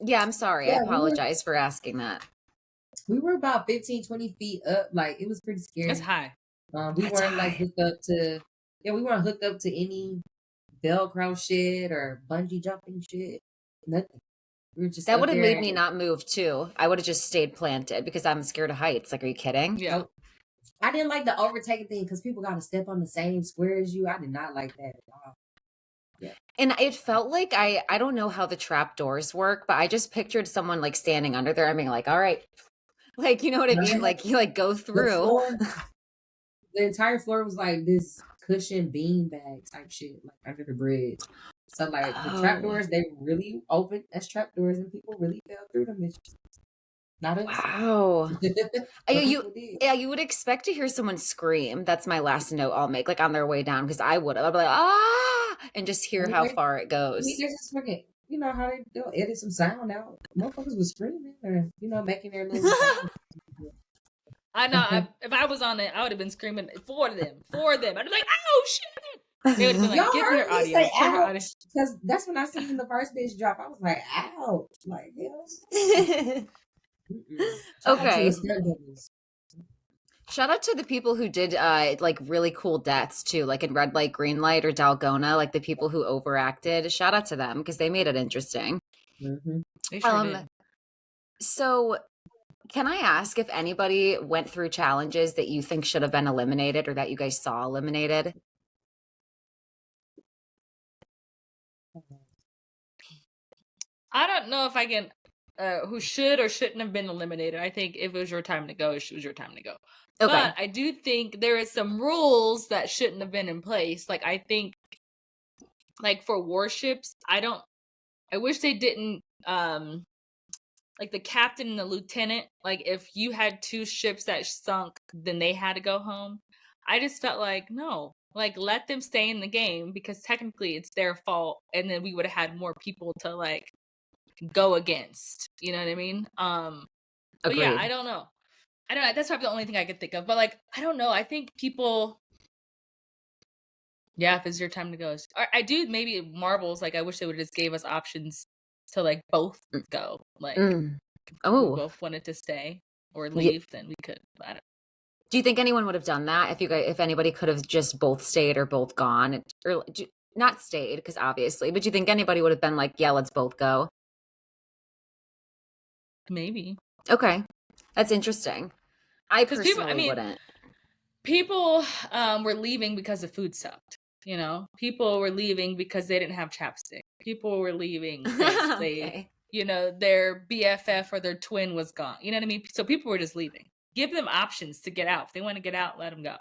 [SPEAKER 1] Yeah, I'm sorry. I
[SPEAKER 3] Yeah,
[SPEAKER 1] apologize for asking that.
[SPEAKER 3] we were about 15, 20 feet up. Like, it was pretty
[SPEAKER 2] It's
[SPEAKER 3] scary.
[SPEAKER 2] high.
[SPEAKER 3] We
[SPEAKER 1] That's
[SPEAKER 3] weren't like
[SPEAKER 1] high.
[SPEAKER 3] hooked up to, yeah, we weren't hooked up to any Velcro shit or bungee jumping shit. Nothing. We were just
[SPEAKER 1] That
[SPEAKER 3] up
[SPEAKER 1] would have
[SPEAKER 3] there
[SPEAKER 1] made me
[SPEAKER 3] and
[SPEAKER 1] not move too. I would have just stayed planted because I'm scared of heights. Like, are you kidding?
[SPEAKER 2] Yeah.
[SPEAKER 3] I didn't like the overtaking thing because people got to step on the same square as you. I did not like that at all. Yeah.
[SPEAKER 1] And it felt like I don't know how the trap doors work, but I just pictured someone like standing under there. I mean, like, all right, like you know what I mean? Like you like go
[SPEAKER 3] The
[SPEAKER 1] through.
[SPEAKER 3] floor, the entire floor was like this cushion bean bag type shit, like under the bridge. So like the trap
[SPEAKER 1] Oh,
[SPEAKER 3] doors, they really open as trap doors, and people really fell through them. Not us,
[SPEAKER 1] wow.
[SPEAKER 3] but
[SPEAKER 1] You
[SPEAKER 3] people did.
[SPEAKER 1] yeah, you would expect to hear someone scream. That's my last note I'll make, like on their way down, because I would have. I'd be like, ah, and just hear how
[SPEAKER 3] Anyway,
[SPEAKER 1] far it
[SPEAKER 3] I mean,
[SPEAKER 1] goes.
[SPEAKER 3] they're just fucking, you know how they'll edit some sound out. Motherfuckers was screaming or making their little sound.
[SPEAKER 2] I know. If I was on it, I would have been screaming for them. For them. I'd be like, oh shit. They would have been
[SPEAKER 3] Y'all
[SPEAKER 2] like, give me her
[SPEAKER 3] heard me
[SPEAKER 2] audio.
[SPEAKER 3] say
[SPEAKER 2] Turn her audio.
[SPEAKER 3] ouch because that's when I seen the first bitch drop. I was like, ouch, like hell. Shout out to the
[SPEAKER 1] Okay.
[SPEAKER 3] stunt doubles.
[SPEAKER 1] Shout out to the people who did like really cool deaths too, like in Red Light, Green Light, or Dalgona, like the people who overacted. Shout out to them because they made it interesting.
[SPEAKER 3] Mm-hmm.
[SPEAKER 2] They sure did.
[SPEAKER 1] So can I ask if anybody went through challenges that you think should have been eliminated or that you guys saw eliminated?
[SPEAKER 2] I don't know if I can who should or shouldn't have been eliminated. I think if it was your time to go, it was your time to go.
[SPEAKER 1] Okay.
[SPEAKER 2] But I do think there is some rules that shouldn't have been in place. Like, I think, like, for warships, I wish they didn't, like, the captain and the lieutenant, like, if you had two ships that sunk, then they had to go home. I just felt like, no, like, let them stay in the game, because technically it's their fault, and then we would have had more people to, like, go against. You know what I mean? But yeah,
[SPEAKER 1] Agreed.
[SPEAKER 2] I don't know. That's probably the only thing I could think of. But, like, I don't know. I think people, yeah, if it's your time to go. I do maybe marbles. Like, I wish they would have just gave us options to, like, both go. Like,
[SPEAKER 1] Mm.
[SPEAKER 2] if we
[SPEAKER 1] Oh,
[SPEAKER 2] both wanted to stay or
[SPEAKER 1] yeah.
[SPEAKER 2] leave, then we could. I don't.
[SPEAKER 1] Do you think anyone would have done that if anybody could have just both stayed or both gone, or not stayed, because obviously, but do you think anybody would have been like, yeah, let's both go?
[SPEAKER 2] Maybe.
[SPEAKER 1] Okay, that's interesting. I
[SPEAKER 2] Because people, I
[SPEAKER 1] personally
[SPEAKER 2] mean,
[SPEAKER 1] wouldn't.
[SPEAKER 2] people were leaving because the food sucked. You know, people were leaving because they didn't have chapstick. People were leaving because
[SPEAKER 1] Okay.
[SPEAKER 2] their BFF or their twin was gone. You know what I mean? So people were just leaving. Give them options to get out. If they want to get out, let them go.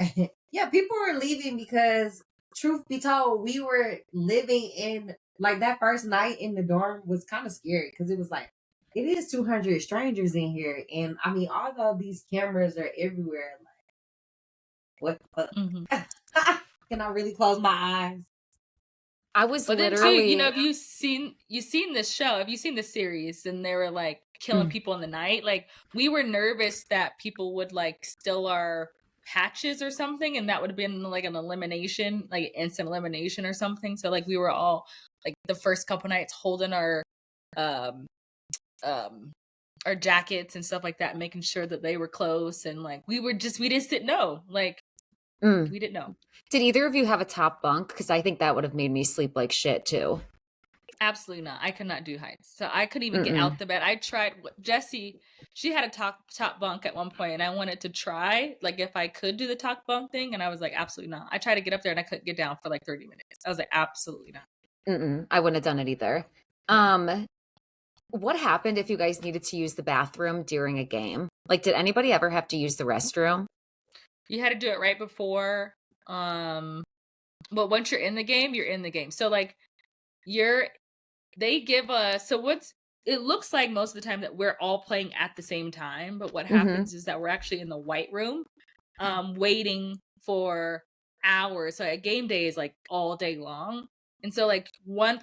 [SPEAKER 3] Yeah, people were leaving because, truth be told, we were living in, like, that first night in the dorm was kind of scary because it was like, it is 200 strangers in here. And I mean, although these cameras are everywhere, like, what the
[SPEAKER 2] Mm-hmm.
[SPEAKER 3] fuck? Can I really close my eyes?
[SPEAKER 1] I was
[SPEAKER 2] But then too,
[SPEAKER 1] literally.
[SPEAKER 2] if you've seen this show, if you've seen the series, and they were like killing people in the night, like, we were nervous that people would like steal our patches or something, and that would have been like an elimination, like instant elimination or something. So like we were all like the first couple nights holding um um our jackets and stuff like that, making sure that they were close, and like we just didn't know. Like, we didn't know.
[SPEAKER 1] Did either of you have a top bunk? Because I think that would have made me sleep like shit too.
[SPEAKER 2] Absolutely not. I could not do heights. So I couldn't even get
[SPEAKER 1] Mm-mm.
[SPEAKER 2] out the bed. I tried. Jessie, she had a top bunk at one point, and I wanted to try, like, if I could do the top bunk thing, and I was like, absolutely not. I tried to get up there, and I couldn't get down for like 30 minutes. I was like, absolutely not.
[SPEAKER 1] Mm-mm. I wouldn't have done it either.
[SPEAKER 2] Yeah.
[SPEAKER 1] What happened if you guys needed to use the bathroom during a game? Like, did anybody ever have to use the restroom?
[SPEAKER 2] You had to do it right before. But once you're in the game, you're in the game. So like, they give us, it looks like most of the time that we're all playing at the same time, but what happens is that we're actually in the white room, waiting for hours. So a game day is like all day long. And so like one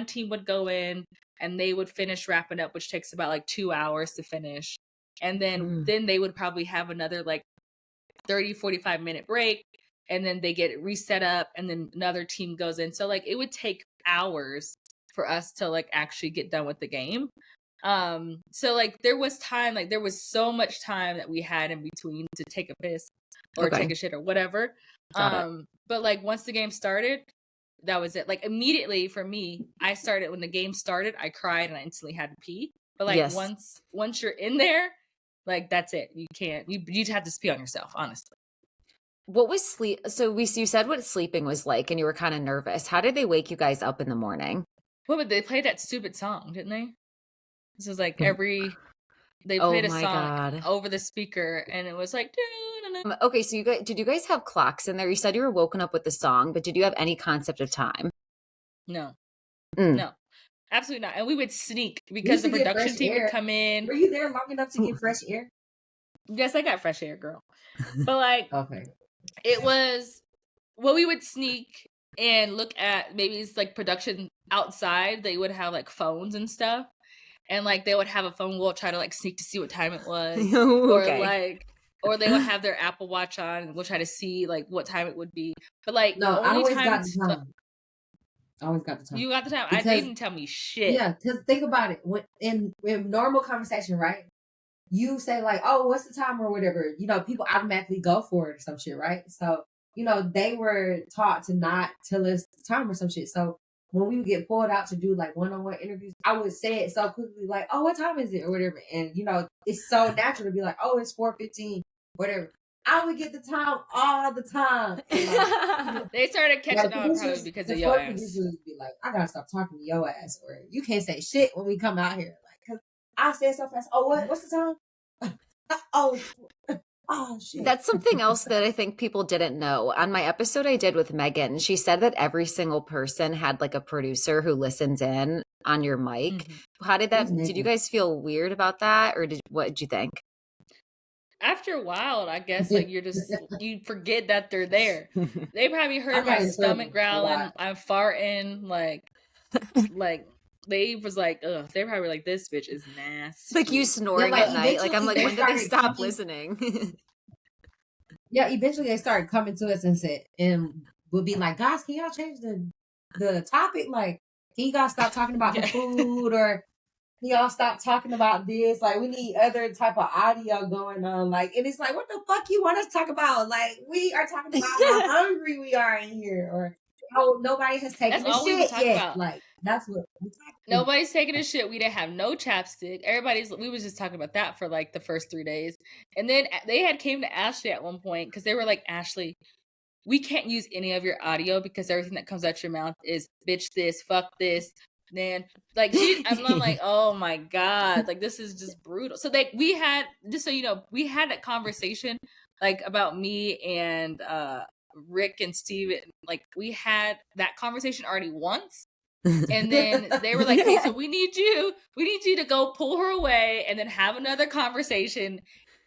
[SPEAKER 2] team would go in and they would finish wrapping up, which takes about like 2 hours to finish. And then they would probably have another like 30-45 minute break, and then they get it reset up, and then another team goes in. So like it would take hours for us to like actually get done with the game. So like there was so much time that we had in between to take a piss or
[SPEAKER 1] Okay.
[SPEAKER 2] take a shit or whatever.
[SPEAKER 1] Got it.
[SPEAKER 2] But like once the game started, that was it. Like immediately for me, when the game started, I cried and I instantly had to pee. But like
[SPEAKER 1] Yes.
[SPEAKER 2] once you're in there, like that's it. You can't. You just have to pee on yourself, honestly.
[SPEAKER 1] What was sleep? So you said what sleeping was like, and you were kind of nervous. How did they wake you guys up in the morning?
[SPEAKER 2] What would they play that stupid song, didn't they? This was like they
[SPEAKER 1] Oh
[SPEAKER 2] played a
[SPEAKER 1] my
[SPEAKER 2] song
[SPEAKER 1] God.
[SPEAKER 2] over the speaker, and it was like.
[SPEAKER 1] Okay, so did you guys have clocks in there? You said you were woken up with the song, but did you have any concept of time?
[SPEAKER 2] No,
[SPEAKER 1] Mm.
[SPEAKER 2] no, absolutely not. And we would sneak
[SPEAKER 3] We
[SPEAKER 2] because
[SPEAKER 3] used
[SPEAKER 2] the
[SPEAKER 3] to get
[SPEAKER 2] production
[SPEAKER 3] fresh
[SPEAKER 2] team would
[SPEAKER 3] air.
[SPEAKER 2] come in.
[SPEAKER 3] Were you there long enough to get fresh air?
[SPEAKER 2] Yes, I got fresh air, girl. But like,
[SPEAKER 3] Okay.
[SPEAKER 2] it was, well, we would sneak and look at, maybe it's like production outside. They would have like phones and stuff, and like they would have a phone. We'll try to like sneak to see what time it was,
[SPEAKER 1] Okay.
[SPEAKER 2] or they would have their Apple Watch on, and we'll try to see like what time it would be. But like
[SPEAKER 3] No,
[SPEAKER 2] the
[SPEAKER 3] I
[SPEAKER 2] only
[SPEAKER 3] always
[SPEAKER 2] time
[SPEAKER 3] got the time. I always got the time.
[SPEAKER 2] you got the time, they
[SPEAKER 3] Because,
[SPEAKER 2] didn't tell me shit.
[SPEAKER 3] yeah, because think about it. When in normal conversation, right? You say like, "Oh, what's the time?" or whatever. You know, people automatically go for it or some shit, right? So, you know, they were taught to not tell us the time or some shit. So when we would get pulled out to do like one-on-one interviews, I would say it so quickly, like, "Oh, what time is it?" or whatever. And you know, it's so natural to be like, "Oh, it's 4:15," whatever. I would get the time all the time. And, like,
[SPEAKER 2] They started catching on probably because of your ass.
[SPEAKER 3] producers would be like, "I gotta stop talking to your ass," or "You can't say shit when we come out here." Like, cause I said so fast. "Oh, what's the time?" "Oh, oh shit.
[SPEAKER 1] That's something else that I think people didn't know. On my episode I did with Megan, she said that every single person had like a producer who listens in on your mic.
[SPEAKER 2] Mm-hmm.
[SPEAKER 1] How did
[SPEAKER 3] Who's
[SPEAKER 1] did you
[SPEAKER 3] Megan?
[SPEAKER 1] guys feel weird about that, or what did you think?
[SPEAKER 2] After a while, I guess like you forget that they're there. They probably
[SPEAKER 3] I
[SPEAKER 2] heard
[SPEAKER 3] got
[SPEAKER 2] my
[SPEAKER 3] in trouble
[SPEAKER 2] stomach
[SPEAKER 3] a lot.
[SPEAKER 2] growling, I'm farting, like they was like, ugh, they probably like, this bitch is nasty.
[SPEAKER 1] Like you snoring
[SPEAKER 3] like,
[SPEAKER 1] at night. Like I'm like,
[SPEAKER 3] eventually
[SPEAKER 1] when
[SPEAKER 3] they
[SPEAKER 1] did they
[SPEAKER 3] started
[SPEAKER 1] stop
[SPEAKER 3] coming.
[SPEAKER 1] listening?
[SPEAKER 3] Yeah, eventually they started coming to us and said, and would be like, guys, can y'all change the topic? Like, can you guys stop talking about the
[SPEAKER 2] Yeah.
[SPEAKER 3] food, or can y'all stop talking about this? Like, we need other type of audio going on. Like, and it's like, what the fuck you want us to talk about? Like, we are talking about how hungry we are in here, or how nobody has taken
[SPEAKER 2] That's
[SPEAKER 3] the
[SPEAKER 2] all we would
[SPEAKER 3] shit
[SPEAKER 2] talk
[SPEAKER 3] yet.
[SPEAKER 2] about.
[SPEAKER 3] Like, that's what we talking about.
[SPEAKER 2] Nobody's taking a shit. We didn't have no chapstick. We was just talking about that for like the first 3 days. And then they had came to Ashley at one point because they were like, Ashley, we can't use any of your audio because everything that comes out your mouth is bitch this, fuck this. Then like I'm like, oh my God, like this is just brutal. So we had, just so you know, we had that conversation like about me and Rick and Steve. Like we had that conversation already once. And then they were like, hey, so we need you to go pull her away and then have another conversation.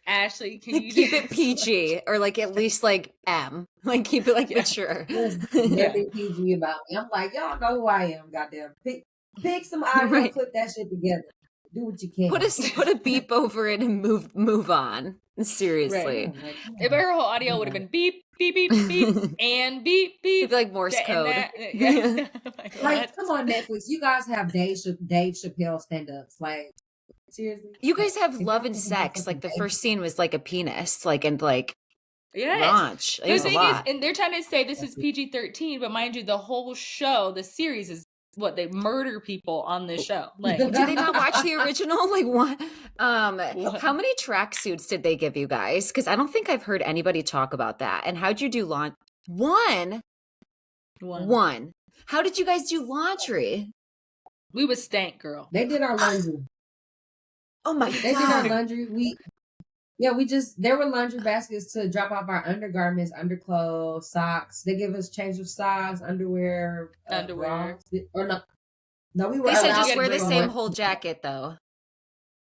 [SPEAKER 2] Ashley, can you
[SPEAKER 1] keep it PG, or like at least like M, like keep it like mature.
[SPEAKER 3] There's nothing PG about me. I'm like, y'all know who I am. Goddamn, pick some audio,
[SPEAKER 1] Right.
[SPEAKER 3] clip that shit together. Do what you can.
[SPEAKER 1] Put a beep over it and move on. Seriously.
[SPEAKER 2] Right. If her whole audio would have been beep, beep, beep, beep, and beep, beep.
[SPEAKER 1] It'd be like Morse code.
[SPEAKER 2] Yeah.
[SPEAKER 3] Like, come on, Netflix. You guys have Dave Chappelle stand-ups. Like, seriously.
[SPEAKER 1] You guys have love and sex. Like the first scene was like a penis, like, and like launch. It
[SPEAKER 2] The
[SPEAKER 1] was
[SPEAKER 2] thing
[SPEAKER 1] a lot.
[SPEAKER 2] is, and they're trying to say this is PG-13, but mind you, the whole show, the series is what they murder people on this show. Like,
[SPEAKER 1] did they not watch the original? Like what? How many tracksuits did they give you guys? Because I don't think I've heard anybody talk about that. And how'd you do laundry? One. How did you guys do laundry?
[SPEAKER 2] We was stank, girl.
[SPEAKER 3] They did our laundry.
[SPEAKER 1] Oh my God.
[SPEAKER 3] They did our laundry. There were laundry baskets to drop off our undergarments, underclothes, socks. They give us change of socks, underwear. Bras. Or no, we were.
[SPEAKER 1] They said
[SPEAKER 3] allowed
[SPEAKER 1] just
[SPEAKER 3] to
[SPEAKER 1] wear the
[SPEAKER 3] bring
[SPEAKER 1] same
[SPEAKER 3] one.
[SPEAKER 1] whole jacket though.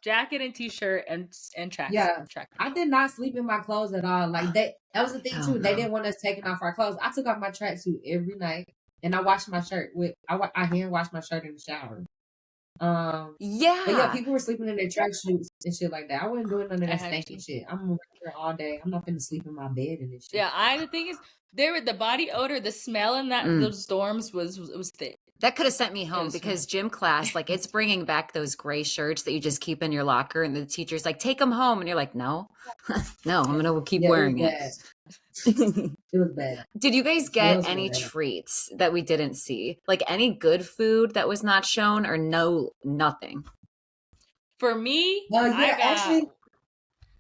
[SPEAKER 2] Jacket and t-shirt and track.
[SPEAKER 3] Yeah, I did not sleep in my clothes at all. Like that was the thing too.
[SPEAKER 1] Oh,
[SPEAKER 3] They
[SPEAKER 1] no.
[SPEAKER 3] didn't want us taking off our clothes. I took off my tracksuit every night, and I washed my shirt I hand washed my shirt in the shower.
[SPEAKER 1] Yeah.
[SPEAKER 3] But yeah, people were sleeping in their tracksuits and shit like that. I wasn't doing none of that stinky shit. I'm working here all day. I'm not finna sleep in my bed and this shit.
[SPEAKER 2] Yeah, the thing is, the body odor, the smell in those dorms was thick.
[SPEAKER 1] That could have sent me home because gym class, like it's bringing back those gray shirts that you just keep in your locker, and the teacher's like, take them home. And you're like, no, no, I'm going to keep wearing it.
[SPEAKER 3] It was bad.
[SPEAKER 1] Did you guys get any treats that we didn't see? Like any good food that was not shown, or nothing?
[SPEAKER 2] For me,
[SPEAKER 3] actually.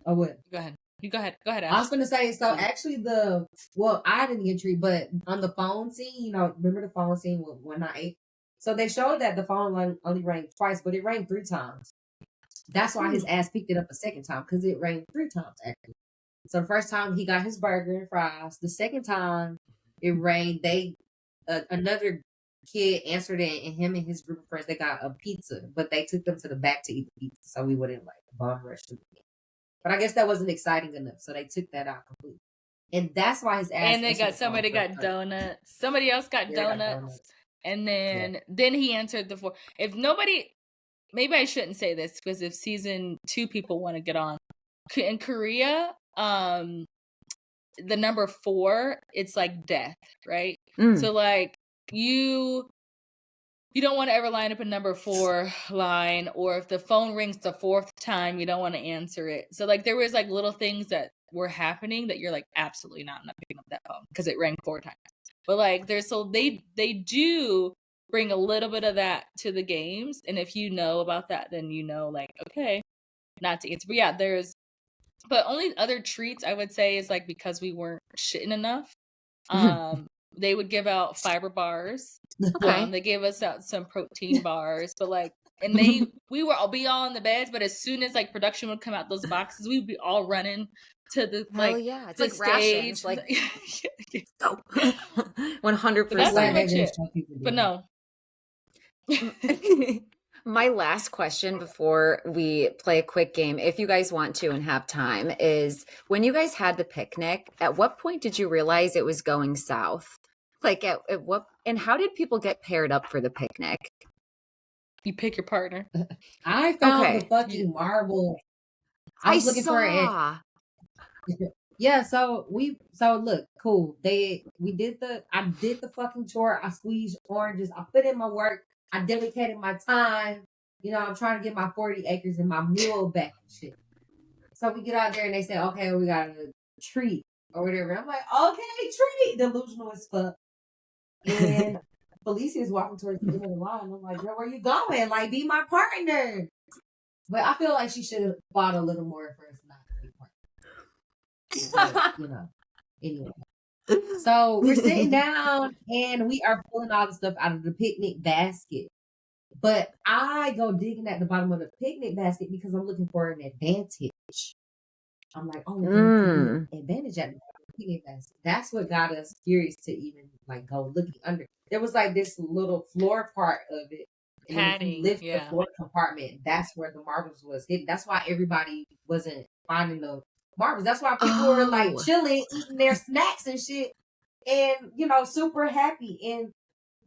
[SPEAKER 3] Oh, what?
[SPEAKER 2] Go ahead. You go ahead. Go ahead, Ash.
[SPEAKER 3] I was going to say, so actually I didn't get a treat, but on the phone scene, remember the phone scene when I ate? So they showed that the phone only rang twice, but it rang 3 times. That's why his ass picked it up a second time, because it rang 3 times, actually. So the first time he got his burger and fries. The second time it rang, another kid answered it, and him and his group of friends, they got a pizza, but they took them to the back to eat the pizza, so we wouldn't bomb rush them again. But I guess that wasn't exciting enough, so they took that out completely. And that's why his ass.
[SPEAKER 2] And somebody got donuts. Somebody else got donuts. And then he answered the 4. If nobody, maybe I shouldn't say this, because if season 2 people want to get on, in Korea, the number 4, it's like death, right? So like you don't want to ever line up a number 4 line, or if the phone rings the 4th time, you don't want to answer it. So like there was like little things that were happening that you're like, absolutely not, I'm not picking up that phone because it rang 4 times. But like they do bring a little bit of that to the games, and if you know about that, then you know, like, okay, not to answer. But yeah, but only other treats I would say is like, because we weren't shitting enough, they would give out fiber bars.
[SPEAKER 1] Okay.
[SPEAKER 2] They gave us out some protein bars, but like, and we would all be all in the beds, but as soon as like production would come out those boxes, we'd be all running to the
[SPEAKER 1] Hell yeah. It's
[SPEAKER 2] the
[SPEAKER 1] like rations.
[SPEAKER 2] stage.
[SPEAKER 1] Like,
[SPEAKER 2] Yeah.
[SPEAKER 1] go.
[SPEAKER 2] But that's
[SPEAKER 3] glad
[SPEAKER 2] pretty
[SPEAKER 1] 100%.
[SPEAKER 3] they
[SPEAKER 2] much
[SPEAKER 3] didn't
[SPEAKER 2] it.
[SPEAKER 3] show people
[SPEAKER 2] But
[SPEAKER 3] doing
[SPEAKER 2] no.
[SPEAKER 1] My last question before we play a quick game, if you guys want to and have time, is when you guys had the picnic, at what point did you realize it was going south? Like at what, and how did people get paired up for the picnic?
[SPEAKER 2] You pick your partner.
[SPEAKER 3] I found the
[SPEAKER 1] Okay.
[SPEAKER 3] fucking marble. I
[SPEAKER 1] I
[SPEAKER 3] was looking for it.
[SPEAKER 1] saw.
[SPEAKER 3] Yeah, so look, cool. I did the fucking chore. I squeezed oranges. I put in my work. I dedicated my time. You know, I'm trying to get my 40 acres and my mule back and shit. So we get out there and they say, okay, we got a treat or whatever. I'm like, okay, treat. Delusional as fuck. And Phalisia is walking towards the end of the line. I'm like, girl, where you going? Like, be my partner. But I feel like she should have fought a little more for us not to be partners. But, you know, anyway. So we're sitting down and we are pulling all the stuff out of the picnic basket. But I go digging at the bottom of the picnic basket because I'm looking for an advantage. I'm like, oh, we can get an advantage at the bottom of the picnic basket. That's what got us curious to even like go looking under. There was like this little floor part of it. And then if you lift the floor compartment, that's where the marbles was hidden. That's why everybody wasn't finding the marbles. That's why people were like chilling, eating their snacks and shit, and you know, super happy. And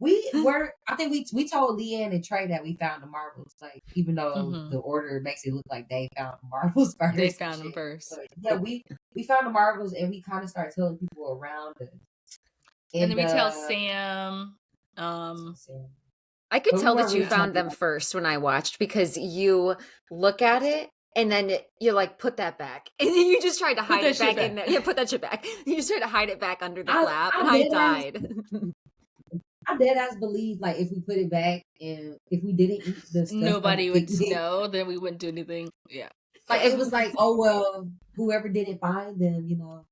[SPEAKER 3] I think we told Leanne and Trey that we found the marbles, like even though the order makes it look like they found the marbles first.
[SPEAKER 2] They found them first.
[SPEAKER 3] But yeah, we found the marbles and we kind of started telling people around us.
[SPEAKER 2] And then we tell Sam.
[SPEAKER 1] I could tell that you found them first when I watched because you look at it and then you like put that back and then you just tried to hide it back in there. Yeah, put that shit back. You just tried to hide it back under the flap and I died.
[SPEAKER 3] I dead ass believe like if we put it back and if we didn't eat the stuff,
[SPEAKER 2] nobody would know. Then we wouldn't do anything. Yeah,
[SPEAKER 3] like it was like, oh well, whoever didn't find them, you know.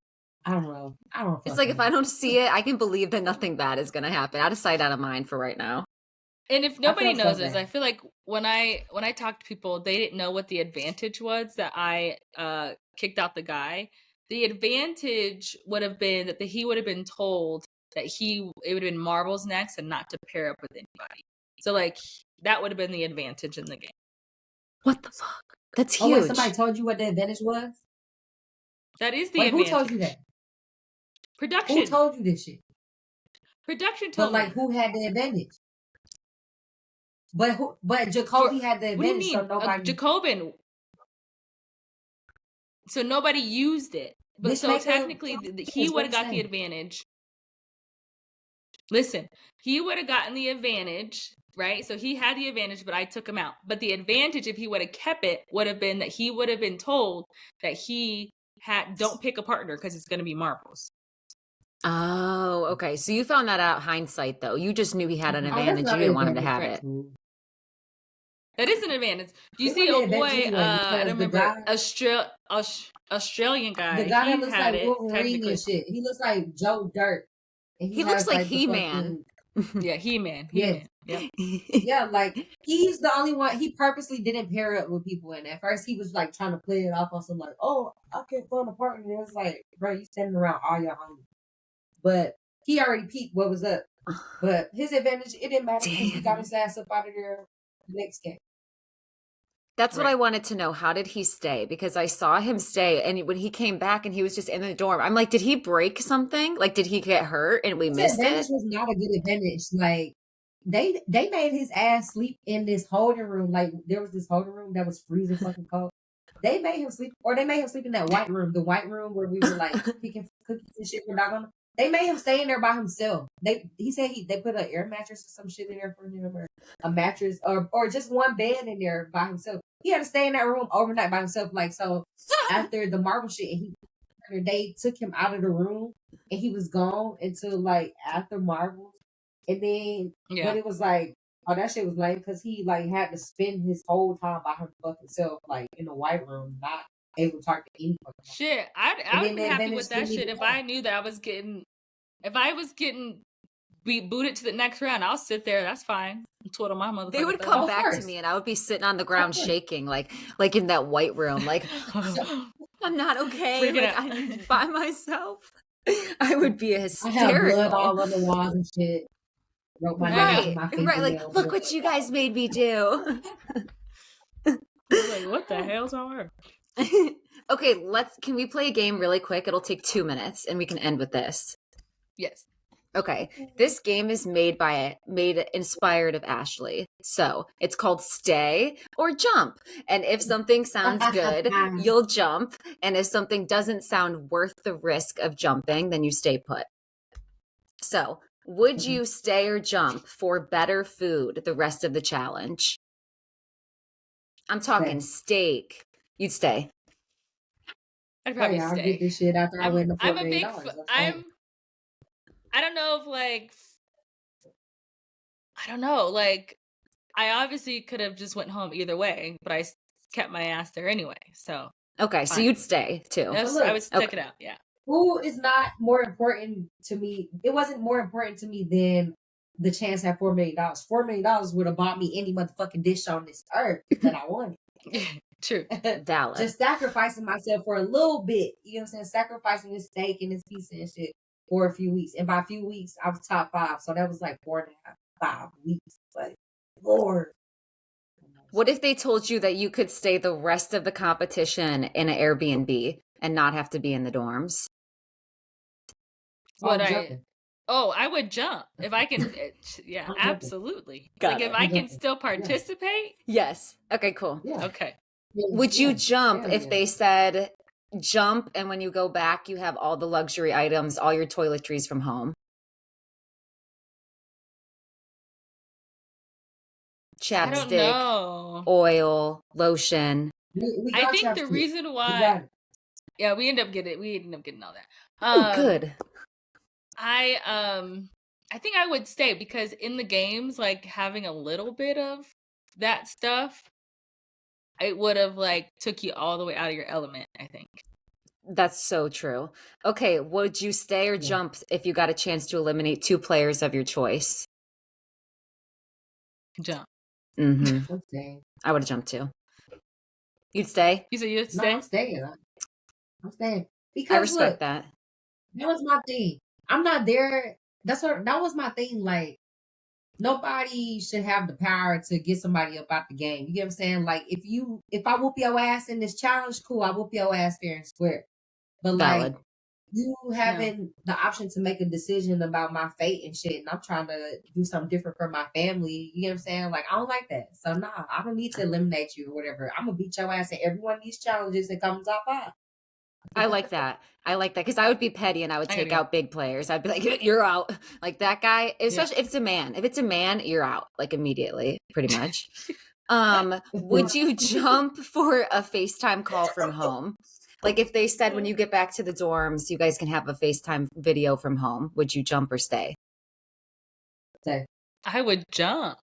[SPEAKER 3] I don't know.
[SPEAKER 1] It's like if I don't see it, I can believe that nothing bad is gonna happen. Out of sight, out of mind for right now.
[SPEAKER 2] And if nobody knows this, I feel like when I talked to people, they didn't know what the advantage was that I kicked out the guy. The advantage would have been that he would have been told that it would have been marbles next and not to pair up with anybody. So like that would have been the advantage in the game.
[SPEAKER 1] What the fuck? That's huge.
[SPEAKER 3] Oh, wait, somebody told you what the advantage was?
[SPEAKER 2] That is the advantage.
[SPEAKER 3] Who told you that?
[SPEAKER 2] Production.
[SPEAKER 3] Who told you this shit?
[SPEAKER 2] Production told me.
[SPEAKER 3] But like who had the advantage? But Jacoby had the advantage.
[SPEAKER 2] What do you mean?
[SPEAKER 3] So nobody
[SPEAKER 2] Jacobin. So nobody used it. But so technically he would have got the advantage. Listen, he would have gotten the advantage, right? So he had the advantage, but I took him out. But the advantage, if he would have kept it, would have been that he would have been told that don't pick a partner because it's going to be marbles.
[SPEAKER 1] Oh, okay. So you found that out hindsight, though. You just knew he had an advantage. You didn't want him to have it.
[SPEAKER 2] That is an advantage. Do you see a boy? I remember Australian guy.
[SPEAKER 3] The guy that looks like Wolverine and shit. He looks like Joe Dirt.
[SPEAKER 1] He looks like He-Man.
[SPEAKER 2] Yeah, He-Man.
[SPEAKER 3] Yeah. Yeah, like he's the only one. He purposely didn't pair up with people. And at first, he was like trying to play it off on some like, oh, I can't find a partner. And it was like, bro, you standing around all your homies. But he already peeped what was up. But his advantage, it didn't matter because he got his ass up out of there the next game.
[SPEAKER 1] That's what I wanted to know. How did he stay? Because I saw him stay, and when he came back and he was just in the dorm, I'm like, did he break something? Like, did he get hurt and we missed it?
[SPEAKER 3] Advantage was not a good advantage. Like, they made his ass sleep in this holding room. Like, there was this holding room that was freezing fucking cold. They made him sleep, or they made him sleep in that white room, the white room where we were like picking cookies and shit for doggone. They made him stay in there by himself. He said they put an air mattress or some shit in there for him, or a mattress, or just one bed in there by himself. He had to stay in that room overnight by himself. Like, so after the marble shit, they took him out of the room and he was gone until like after marbles. And then, but it was like, oh, that shit was lame because he like had to spend his whole time by himself, like in the white room, not able to talk to anyone.
[SPEAKER 2] Shit, I'd be happy with that shit if I knew that I was getting be booted to the next round, I'll sit there. That's fine. Twiddle my motherfucker.
[SPEAKER 1] They would
[SPEAKER 2] thumbs.
[SPEAKER 1] come
[SPEAKER 3] Of
[SPEAKER 1] back to
[SPEAKER 3] course.
[SPEAKER 1] me and I would be sitting on the ground shaking, like in that white room, like I'm not okay.
[SPEAKER 2] Freaking
[SPEAKER 1] Like
[SPEAKER 2] out.
[SPEAKER 1] I'm by myself. I would be
[SPEAKER 3] I have blood
[SPEAKER 1] hysterical.
[SPEAKER 3] all on the walls and shit. Wrote my name
[SPEAKER 1] Right,
[SPEAKER 3] with my
[SPEAKER 1] right. Like,
[SPEAKER 3] fingernails.
[SPEAKER 1] look what you guys made me do.
[SPEAKER 2] Like, what the hell's on her?
[SPEAKER 1] Okay, can we play a game really quick? It'll take 2 minutes and we can end with this.
[SPEAKER 2] Yes.
[SPEAKER 1] Okay, this game is made inspired of Ashley. So it's called Stay or Jump. And if something sounds good, you'll jump. And if something doesn't sound worth the risk of jumping, then you stay put. So would you stay or jump for better food the rest of the challenge? I'm talking steak. You'd stay.
[SPEAKER 2] I'd probably
[SPEAKER 3] I'll
[SPEAKER 2] stay.
[SPEAKER 3] get this shit after I win the $4
[SPEAKER 2] I'm a
[SPEAKER 3] million.
[SPEAKER 2] big. I don't know if like. I don't know. Like, I obviously could have just went home either way, but I kept my ass there anyway. So
[SPEAKER 1] okay, so
[SPEAKER 2] fine.
[SPEAKER 1] you'd stay too.
[SPEAKER 2] I would stick it out. Yeah.
[SPEAKER 3] Food is not more important to me. It wasn't more important to me than the chance at $4 million. $4 million would have bought me any motherfucking dish on this earth that I wanted.
[SPEAKER 2] True.
[SPEAKER 1] Valid.
[SPEAKER 3] Just sacrificing myself for a little bit. You know what I'm saying? Sacrificing this steak and this pizza and shit for a few weeks. And by a few weeks, I was top 5. So that was like 4.5, 5 weeks. Like, Lord.
[SPEAKER 1] What if they told you that you could stay the rest of the competition in an Airbnb and not have to be in the dorms?
[SPEAKER 2] I would jump if I can. Yeah, absolutely. Like if I can still participate.
[SPEAKER 1] Yes. Okay, cool.
[SPEAKER 3] Yeah.
[SPEAKER 2] Okay.
[SPEAKER 1] Would you jump if they said jump and when you go back you have all the luxury items, all your toiletries from home? Chapstick, oil, lotion.
[SPEAKER 2] I think the reason why we end up getting all that.
[SPEAKER 1] Oh, good.
[SPEAKER 2] I think I would stay because in the games, like having a little bit of that stuff, it would have like took you all the way out of your element, I think.
[SPEAKER 1] That's so true. Okay, would you stay or jump if you got a chance to eliminate 2 players of your choice?
[SPEAKER 2] Jump.
[SPEAKER 1] Mm-hmm. I would have jumped too. You'd stay?
[SPEAKER 2] You said you'd stay?
[SPEAKER 3] No, I'm staying. I'm staying. Because
[SPEAKER 1] I respect that.
[SPEAKER 3] That was my thing. I'm not there. That was my thing. Like, nobody should have the power to get somebody up out the game. You get what I'm saying? Like, if I whoop your ass in this challenge, cool, I whoop your ass fair and square. But
[SPEAKER 1] valid.
[SPEAKER 3] Like, you having the option to make a decision about my fate and shit, and I'm trying to do something different for my family. You know what I'm saying? Like, I don't like that. So nah, I don't need to eliminate you or whatever. I'm gonna beat your ass in every one of these challenges and come top 5.
[SPEAKER 1] I like that. Because I would be petty and I would take out big players. I'd be like, you're out. Like that guy, especially if it's a man. If it's a man, you're out like immediately, pretty much. Would you jump for a FaceTime call from home? Like if they said when you get back to the dorms, you guys can have a FaceTime video from home, would you jump or stay?
[SPEAKER 3] Stay.
[SPEAKER 2] I would jump.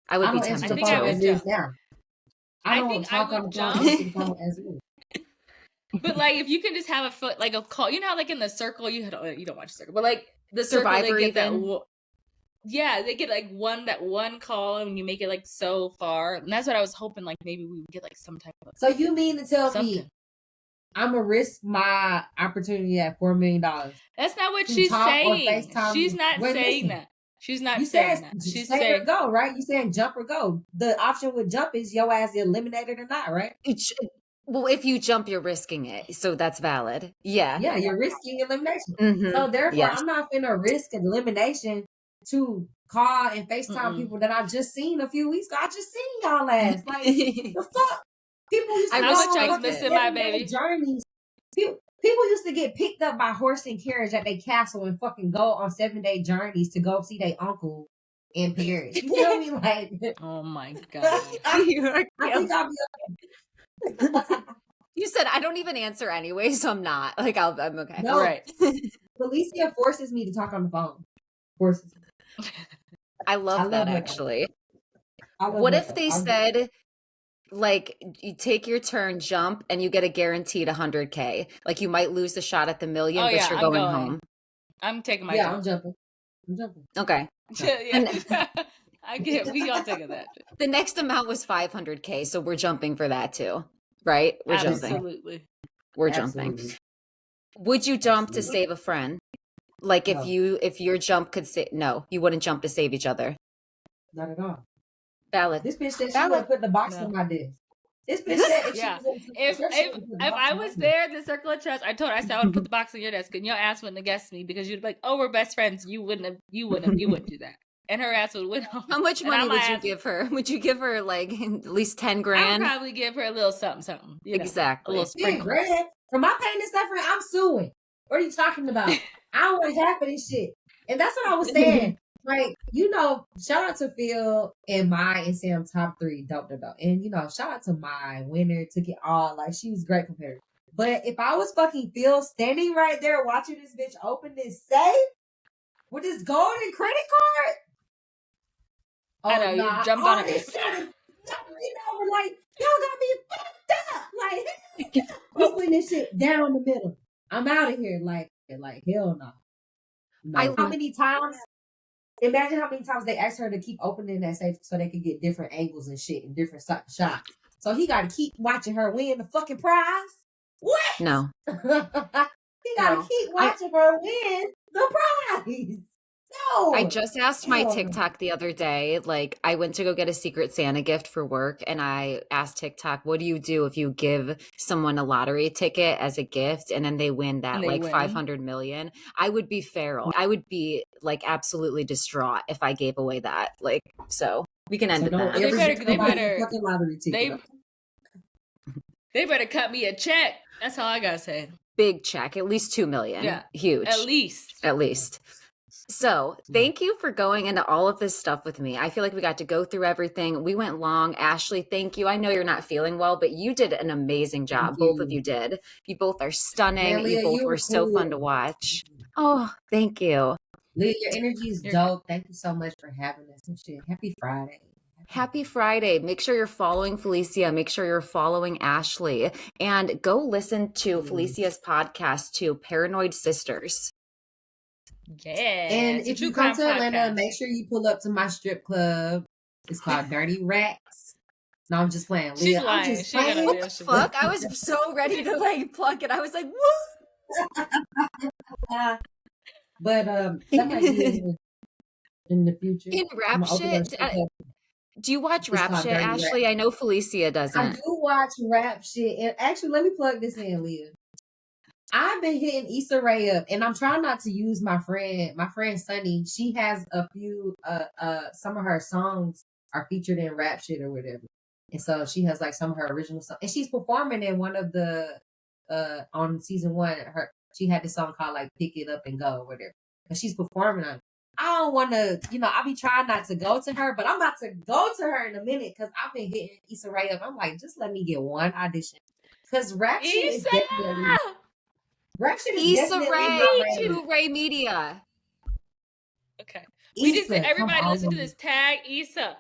[SPEAKER 1] I would be tempted.
[SPEAKER 2] I think I would jump.
[SPEAKER 3] I think I would jump.
[SPEAKER 2] But like, if you can just have a call, you know how like in the circle you don't watch Circle, but like the
[SPEAKER 1] Survivor
[SPEAKER 2] circle, they get
[SPEAKER 1] even.
[SPEAKER 2] they get like one call and you make it like so far, and that's what I was hoping. Like maybe we would get like some type of.
[SPEAKER 3] So you mean to tell me I'm gonna risk my opportunity at $4 million?
[SPEAKER 2] That's not what she's saying. She's not saying that. She's not saying that. She's saying
[SPEAKER 3] or go, right? You saying jump or go. The option with jump is your ass eliminated or not, right?
[SPEAKER 1] Well, if you jump, you're risking it. So that's valid. Yeah.
[SPEAKER 3] Yeah, you're risking elimination.
[SPEAKER 1] Mm-hmm.
[SPEAKER 3] So therefore, I'm not finna risk elimination to call and FaceTime people that I just seen a few weeks ago. I just seen y'all last. Like, the fuck? People used to
[SPEAKER 2] go on missing my baby
[SPEAKER 3] journeys. People used to get picked up by horse and carriage at their castle and fucking go on 7-day journeys to go see their uncle in Paris. You know what I mean? Like,
[SPEAKER 2] oh my god,
[SPEAKER 3] I think I'll be okay.
[SPEAKER 1] You said I don't even answer anyway, so I'm not. Like I'm okay.
[SPEAKER 3] No,
[SPEAKER 2] right.
[SPEAKER 3] Felicia forces me to talk on the phone. Forces me.
[SPEAKER 1] I love that actually.
[SPEAKER 3] What
[SPEAKER 1] if they said like you take your turn, jump, and you get a guaranteed $100K? Like you might lose the shot at the million, but you're going home.
[SPEAKER 2] I'm taking my turn.
[SPEAKER 3] I'm jumping. I'm jumping.
[SPEAKER 1] Okay.
[SPEAKER 2] Yeah. I get. We all take that.
[SPEAKER 1] The next amount was 500K, so we're jumping for that too, right? We're jumping.
[SPEAKER 2] Absolutely.
[SPEAKER 1] We're jumping.
[SPEAKER 3] Absolutely.
[SPEAKER 1] Would you jump to
[SPEAKER 3] Absolutely.
[SPEAKER 1] save a friend? Like
[SPEAKER 3] No.
[SPEAKER 1] if your jump could save, no, you wouldn't jump to save each other.
[SPEAKER 3] Not at all.
[SPEAKER 1] Valid.
[SPEAKER 3] This bitch said she
[SPEAKER 1] Valid.
[SPEAKER 3] would put the box
[SPEAKER 2] No.
[SPEAKER 3] on my desk. This bitch said if
[SPEAKER 2] Yeah.
[SPEAKER 3] she was
[SPEAKER 2] If I was there in the circle of trust, I told her, I said I would put the box on your desk, and your ass wouldn't have guessed me because you'd be like, "Oh, we're best friends." You wouldn't do that, and her ass would win.
[SPEAKER 1] How much money would you give her? Would you give her like at least 10 grand?
[SPEAKER 2] I'd probably give her a little something. You know,
[SPEAKER 1] Exactly.
[SPEAKER 2] a little
[SPEAKER 3] 10
[SPEAKER 2] sprinkle.
[SPEAKER 3] grand for my pain and suffering. I'm suing. What are you talking about? I don't want half of this shit. And that's what I was saying. Like, you know, shout out to Phil and and Sam, top 3, dope. And, you know, shout out to winner, took it all. Like, she was great compared. But if I was fucking Phil standing right there watching this bitch open this safe with this golden credit card.
[SPEAKER 2] I know, you jumped on it.
[SPEAKER 3] You know, like, y'all got me fucked up. Like, we split this shit down the middle. I'm out of here. Like hell no. How many times? Imagine how many times they asked her to keep opening that safe so they could get different angles and shit and different shots. So he got to keep watching her win the fucking prize. What?
[SPEAKER 1] No.
[SPEAKER 3] He got to keep watching her win the prize. No.
[SPEAKER 1] I just asked my TikTok the other day, like I went to go get a Secret Santa gift for work, and I asked TikTok, what do you do if you give someone a lottery ticket as a gift and then they win that like 500 million? I would be feral. I would be like absolutely distraught if I gave away that. Like, so we can end it then.
[SPEAKER 2] They better cut me a check. That's all I gotta say.
[SPEAKER 1] Big check, at least 2 million.
[SPEAKER 2] Yeah.
[SPEAKER 1] Huge.
[SPEAKER 2] At least.
[SPEAKER 1] So thank you for going into all of this stuff with me. I feel like we got to go through everything. We went long. Ashley, thank you. I know you're not feeling well, but you did an amazing job. Both of you did. You both are stunning.
[SPEAKER 3] Man, Leah,
[SPEAKER 1] you both were so fun to watch. Oh, thank you.
[SPEAKER 3] Leah, your energy is dope. Thank you so much for having us and shit. Happy Friday.
[SPEAKER 1] Happy Friday. Make sure you're following Phalisia. Make sure you're following Ashley. And go listen to Felicia's podcast too, Paranoid Sisters.
[SPEAKER 2] Yeah.
[SPEAKER 3] And if you come to Atlanta, make sure you pull up to my strip club. It's called Dirty Racks. No, I'm just playing.
[SPEAKER 2] She's lying. I'm just playing.
[SPEAKER 1] What the fuck? I was so ready to like plug it. I was like, woo!
[SPEAKER 3] But that might be in the future.
[SPEAKER 1] In rap shit. Do you watch rap shit, Ashley? I know Phalisia doesn't.
[SPEAKER 3] I do watch rap shit. And actually, let me plug this in, Leah. I've been hitting Issa Rae up, and I'm trying not to use my friend Sunny. She has a few, some of her songs are featured in rap shit or whatever. And so she has like some of her original songs. And she's performing in one of the, on season 1, she had this song called like Pick It Up and Go or whatever. And she's performing on it. I don't want to, I be trying not to go to her, but I'm about to go to her in a minute because I've been hitting Issa Rae up. I'm like, just let me get one audition. Because rap shit is definitely...
[SPEAKER 1] Issa Rae, Rae Media.
[SPEAKER 2] Okay. We just everybody listen to this. Tag Issa.